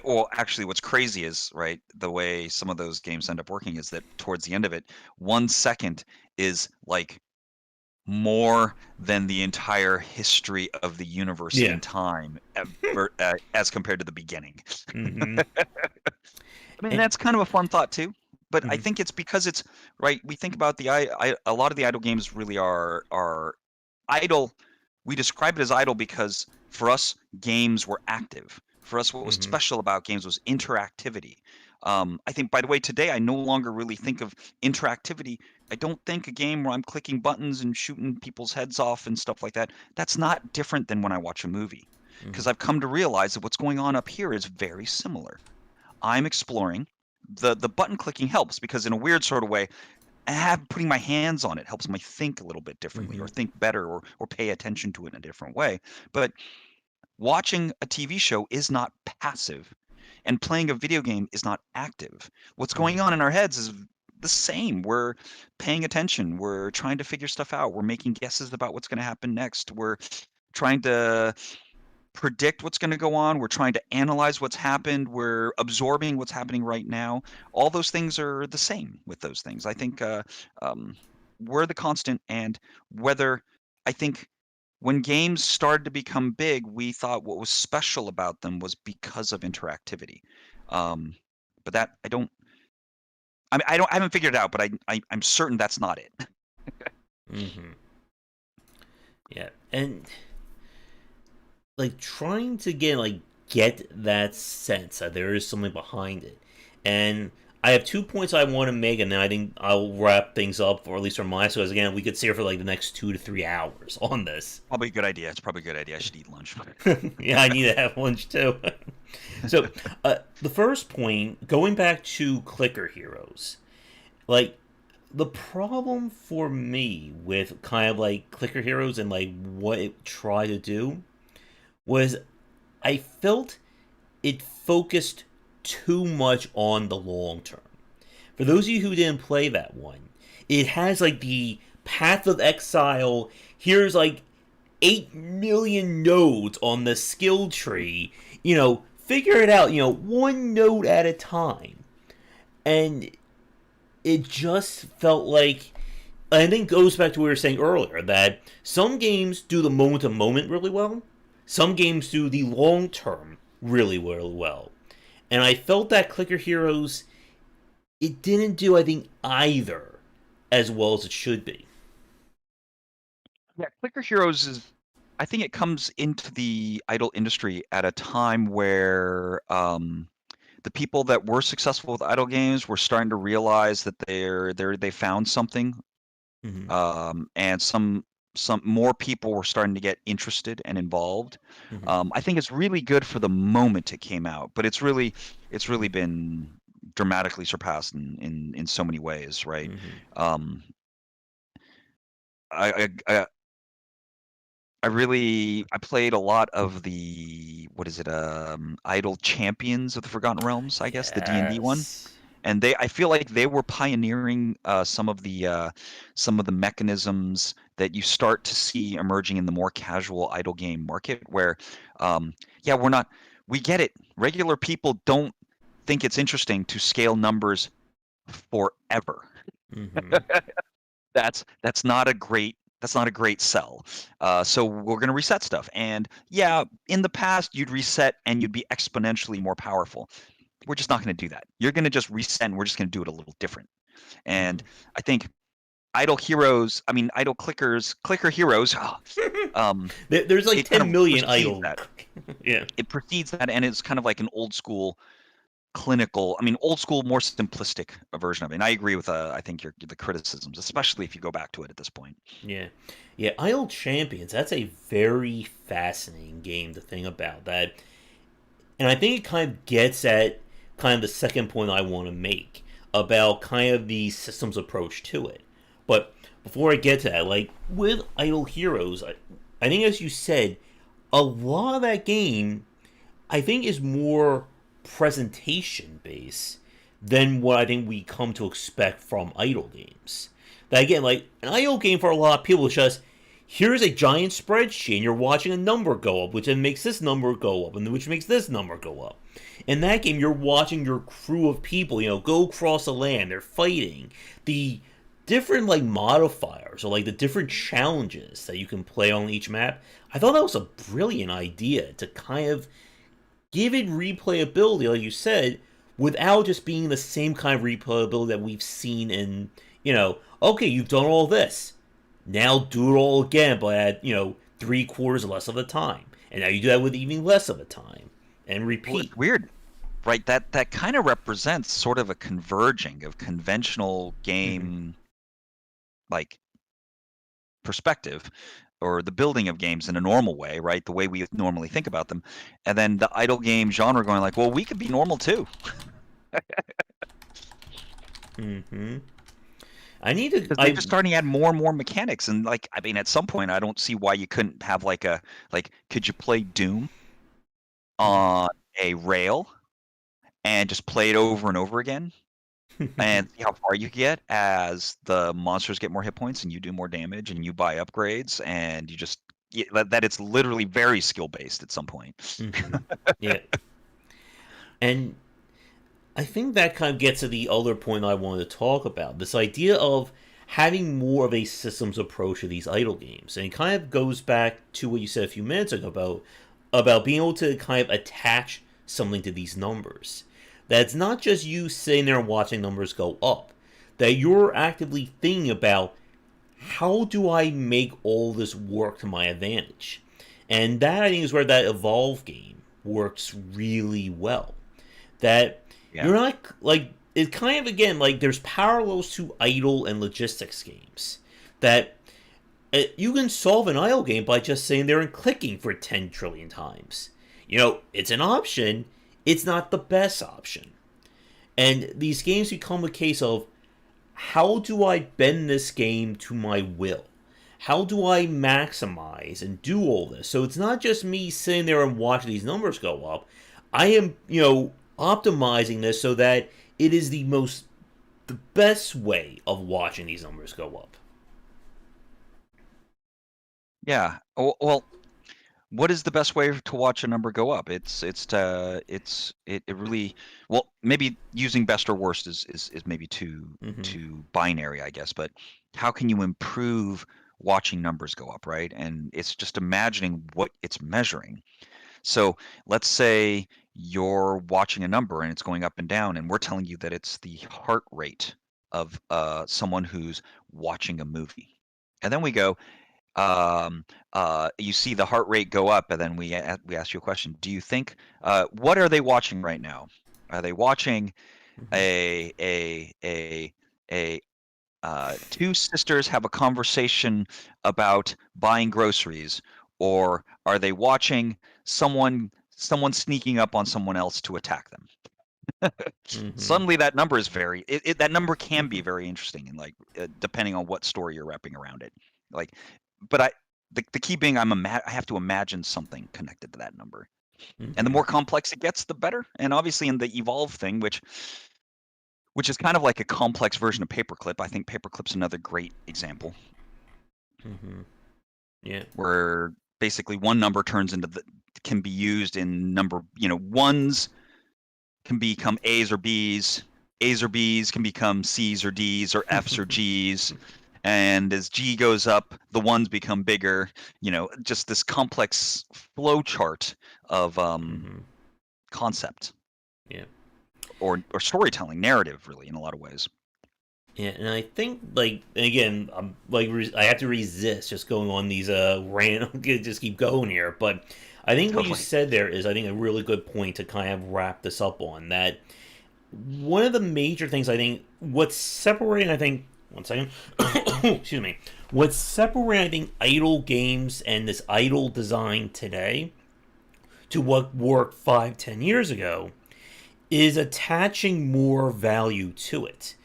Well, actually, what's crazy is, right, the way some of those games end up working is that towards the end of it, 1 second is like more than the entire history of the universe Yeah. in time, as compared to the beginning. Mm-hmm. I mean, And that's kind of a fun thought too. But I mm-hmm. think it's because it's right. We think about a lot of the idle games really are idle. We describe it as idle because for us, games were active. For us, what was Mm-hmm. special about games was interactivity. I think, by the way, today I no longer really think of interactivity. I don't think a game where I'm clicking buttons and shooting people's heads off and stuff like that. That's not different than when I watch a movie, because Mm-hmm. I've come to realize that what's going on up here is very similar. I'm exploring. The button clicking helps because in a weird sort of way, putting my hands on it helps me think a little bit differently, or Mm-hmm. think better, or pay attention to it in a different way. But watching a TV show is not passive, and playing a video game is not active. What's going on in our heads is the same. We're paying attention. We're trying to figure stuff out. We're making guesses about what's going to happen next. We're trying to predict what's going to go on. We're trying to analyze what's happened. We're absorbing what's happening right now. All those things are the same with those things. I think um, we're the constant, and whether I think when games started to become big, we thought what was special about them was because of interactivity. Um, but that I don't. I mean, I haven't figured it out, but I'm certain that's not it. Mm-hmm. Yeah, and like trying to get that sense that there is something behind it. And I have 2 points I want to make, and then I think I'll wrap things up, or at least from my side. Because again, we could stay here for like the next 2 to 3 hours on this. Probably a good idea. It's probably a good idea. I should eat lunch. Yeah, I need to have lunch too. So, the first point, going back to clicker heroes, like the problem for me with kind of like clicker heroes and like what it tried to do was I felt it focused too much on the long term. For those of you who didn't play that one, it has like the Path of Exile. Here's like 8 million nodes on the skill tree. Figure it out, one node at a time. And it just felt like, I think it goes back to what we were saying earlier, that some games do the moment to moment really well. Some games do the long term really, really well. And I felt that Clicker Heroes, it didn't do, I think, either as well as it should be. Yeah, Clicker Heroes is. I think it comes into the idle industry at a time where the people that were successful with idle games were starting to realize that they found something, Mm-hmm. and some more people were starting to get interested and involved. Mm-hmm. I think it's really good for the moment it came out, but it's really been dramatically surpassed in so many ways, right? Mm-hmm. Um, I I played a lot of the, what is it, Idle Champions of the Forgotten Realms, I guess, the D&D one. Yes. And I feel like they were pioneering some of the mechanisms that you start to see emerging in the more casual idle game market, where yeah, we get it. Regular people don't think it's interesting to scale numbers forever. Mm-hmm. That's not a great sell. So we're going to reset stuff. And yeah, in the past, you'd reset and you'd be exponentially more powerful. We're just not going to do that. You're going to just reset, and we're just going to do it a little different. And I think idle clicker heroes, There's like it kind 10 of million precedes idle. that. Yeah. It precedes that, and it's kind of like an old school old school, more simplistic version of it. And I agree with I think the criticisms, especially if you go back to it at this point. Yeah. Yeah, Idle Champions, that's a very fascinating game to think about. That, and I think it kind of gets at kind of the second point I want to make about kind of the systems approach to it. But before I get to that, like with Idle Heroes, I think as you said, a lot of that game I think is more presentation based than what I think we come to expect from idle games. That again, like an idle game for a lot of people is just here's a giant spreadsheet and you're watching a number go up, which then makes this number go up, and which makes this number go up. In that game, you're watching your crew of people, go across the land. They're fighting. The different like modifiers or like the different challenges that you can play on each map. I thought that was a brilliant idea to kind of give it replayability, like you said, without just being the same kind of replayability that we've seen in, okay, you've done all this. Now do it all again, but at, 3/4 less of the time. And now you do that with even less of the time. And Well, repeat. it's weird. right, that kind of represents sort of a converging of conventional Hmm. game like perspective or the building of games in a normal way, right? The way we normally think about them. And then the idle game genre going like, well, we could be normal too. Hmm. I need to. Because they're I. just starting to add more and more mechanics. And like, I mean, at some point, I don't see why you couldn't have like, could you play Doom on a rail and just play it over and over again? And see how far you get as the monsters get more hit points and you do more damage and you buy upgrades and you just that it's literally very skill based at some point. Hmm. Yeah, and I think that kind of gets to the other point I wanted to talk about. This idea of having more of a systems approach to these idle games. And it kind of goes back to what you said a few minutes ago about being able to kind of attach something to these numbers. That it's not just you sitting there and watching numbers go up. That you're actively thinking about how do I make all this work to my advantage? And that I think is where that evolve game works really well. That Yeah. you're not like it kind of again like there's parallels to idle and logistics games that you can solve an idle game by just sitting there and clicking for 10 trillion times. It's an option, it's not the best option. And these games become a case of how do I bend this game to my will? How do I maximize and do all this? So it's not just me sitting there and watching these numbers go up. I am, optimizing this so that it is the best way of watching these numbers go up. Yeah. Well, what is the best way to watch a number go up? It really, well, maybe using best or worst is maybe too Mm-hmm. too binary, I guess, but how can you improve watching numbers go up, right? And it's just imagining what it's measuring. So let's say you're watching a number and it's going up and down, and we're telling you that it's the heart rate of someone who's watching a movie. And then we go, you see the heart rate go up, and then we ask you a question. Do you think what are they watching right now? Are they watching Mm-hmm. a two sisters have a conversation about buying groceries, or are they watching someone sneaking up on someone else to attack them? Mm-hmm. Suddenly, that number is that number can be very interesting, and like depending on what story you're wrapping around it. Like, but the key being I have to imagine something connected to that number, and the Mm-hmm. more complex it gets, the better. And obviously, in the evolve thing, which is kind of like a complex version of paperclip. I think paperclip's another great example Mm-hmm. Yeah. where basically one number turns into can be used in number, ones can become A's or B's, A's or B's can become C's or D's or F's or G's. And as G goes up, the ones become bigger, just this complex flow chart of Mm-hmm. concept Yeah. or storytelling narrative, really, in a lot of ways. Yeah, and I think like again, I'm like I have to resist just going on these random just keep going here, but I think what you Totally. said there is I think a really good point to kind of wrap this up on that. One of the major things I think what's separating I think one second, excuse me, what's separating I think idle games and this idle design today to what worked 5, 10 years ago is attaching more value to it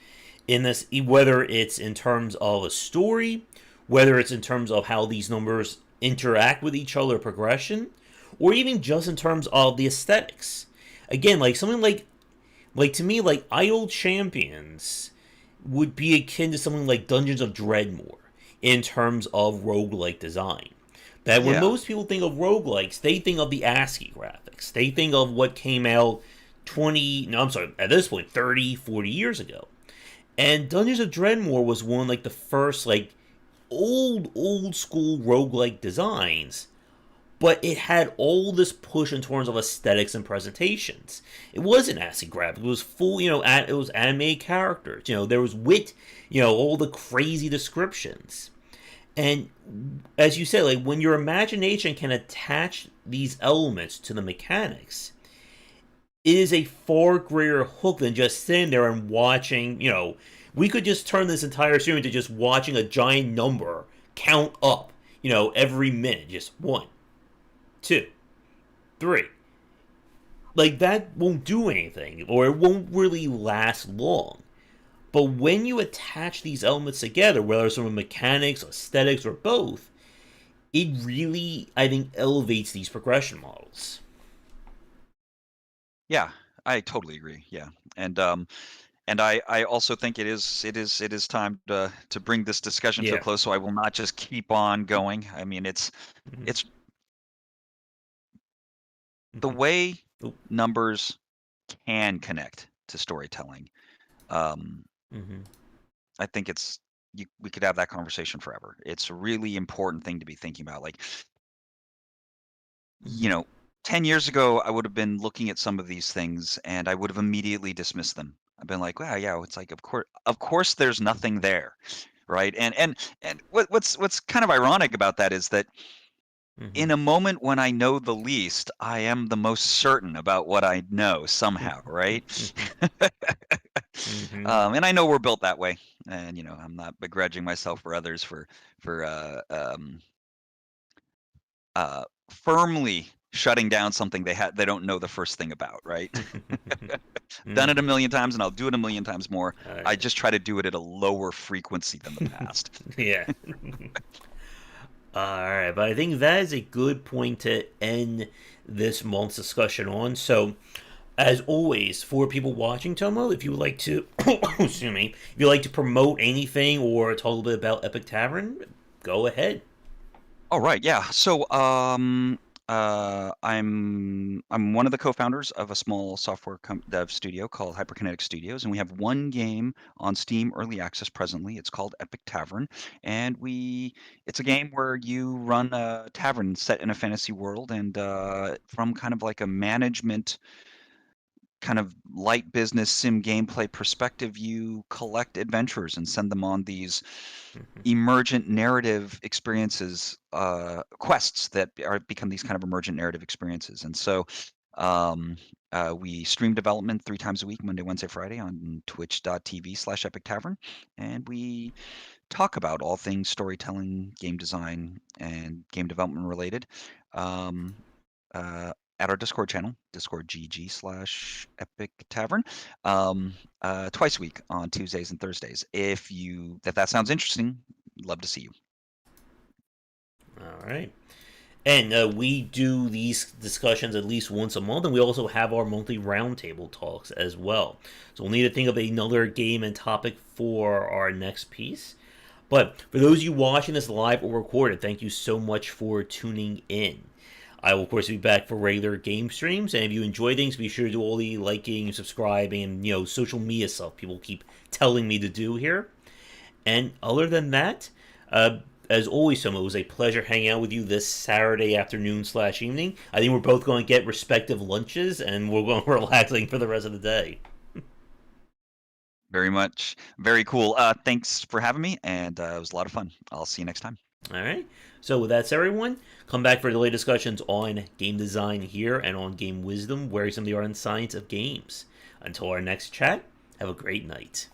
in this, whether it's in terms of a story, whether it's in terms of how these numbers interact with each other, progression, or even just in terms of the aesthetics. Again, like something like to me, like Idle Champions would be akin to something like Dungeons of Dreadmore in terms of roguelike design. That when Yeah. most people think of roguelikes, they think of the ASCII graphics. They think of what came out 20, no, I'm sorry, at this point, 30, 40 years ago. And Dungeons of Dreadmore was one like the first like old school roguelike designs, but it had all this push in terms of aesthetics and presentations. It wasn't ASCII graphic. It was full, it was anime characters. There was wit, all the crazy descriptions. And as you said, like when your imagination can attach these elements to the mechanics, it is a far greater hook than just sitting there and watching. We could just turn this entire series into just watching a giant number count up. Every minute, just one, two, three. Like that won't do anything, or it won't really last long. But when you attach these elements together, whether it's from mechanics, aesthetics, or both, it really, I think, elevates these progression models. Yeah, I totally agree. Yeah, and I also think it is time to bring this discussion to a Yeah. close. So I will not just keep on going. I mean, Mm-hmm. it's the Mm-hmm. way Oh. numbers can connect to storytelling. Um, Mm-hmm. I think we could have that conversation forever. It's a really important thing to be thinking about. Like, you Mm-hmm. know, 10 years ago, I would have been looking at some of these things and I would have immediately dismissed them. I've been like, "Wow, yeah, it's like of course there's nothing there." Right? And what's kind of ironic about that is that Mm-hmm. in a moment when I know the least, I am the most certain about what I know somehow, right? Mm-hmm. Mm-hmm. And I know we're built that way, and I'm not begrudging myself or others for firmly shutting down something they don't know the first thing about, right? Done it a Mm-hmm. million times, and I'll do it a million times more. All I right. just try to do it at a lower frequency than the past. Yeah. All right, but I think that is a good point to end this month's discussion on. So, as always, for people watching Tomo, if you would like to, excuse me, if you'd like to promote anything or talk a little bit about Epic Tavern, go ahead. All right, yeah. So, I'm one of the co-founders of a small software dev studio called Hyperkinetic Studios, and we have one game on Steam Early Access presently. It's called Epic Tavern, and it's a game where you run a tavern set in a fantasy world, and from kind of like a management kind of light business sim gameplay perspective, you collect adventurers and send them on these emergent narrative experiences, quests that are become these kind of emergent narrative experiences. And so we stream development 3 times a week, Monday, Wednesday, Friday on twitch.tv/Epic Tavern. And we talk about all things storytelling, game design, and game development related. Um, at our Discord channel, Discord GG/Epic Tavern, twice a week on Tuesdays and Thursdays. If that sounds interesting, love to see you. All right. And we do these discussions at least once a month, and we also have our monthly roundtable talks as well. So we'll need to think of another game and topic for our next piece. But for those of you watching this live or recorded, thank you so much for tuning in. I will, of course, be back for regular game streams, and if you enjoy things, be sure to do all the liking, subscribing, and social media stuff people keep telling me to do here. And other than that, as always, Tomo, it was a pleasure hanging out with you this Saturday afternoon/evening. I think we're both going to get respective lunches, and we're going relaxing for the rest of the day. Very much, very cool. Thanks for having me, and it was a lot of fun. I'll see you next time. All right. So with that, everyone, come back for the latest discussions on game design here and on game wisdom, where some of the art and science of games. Until our next chat, have a great night.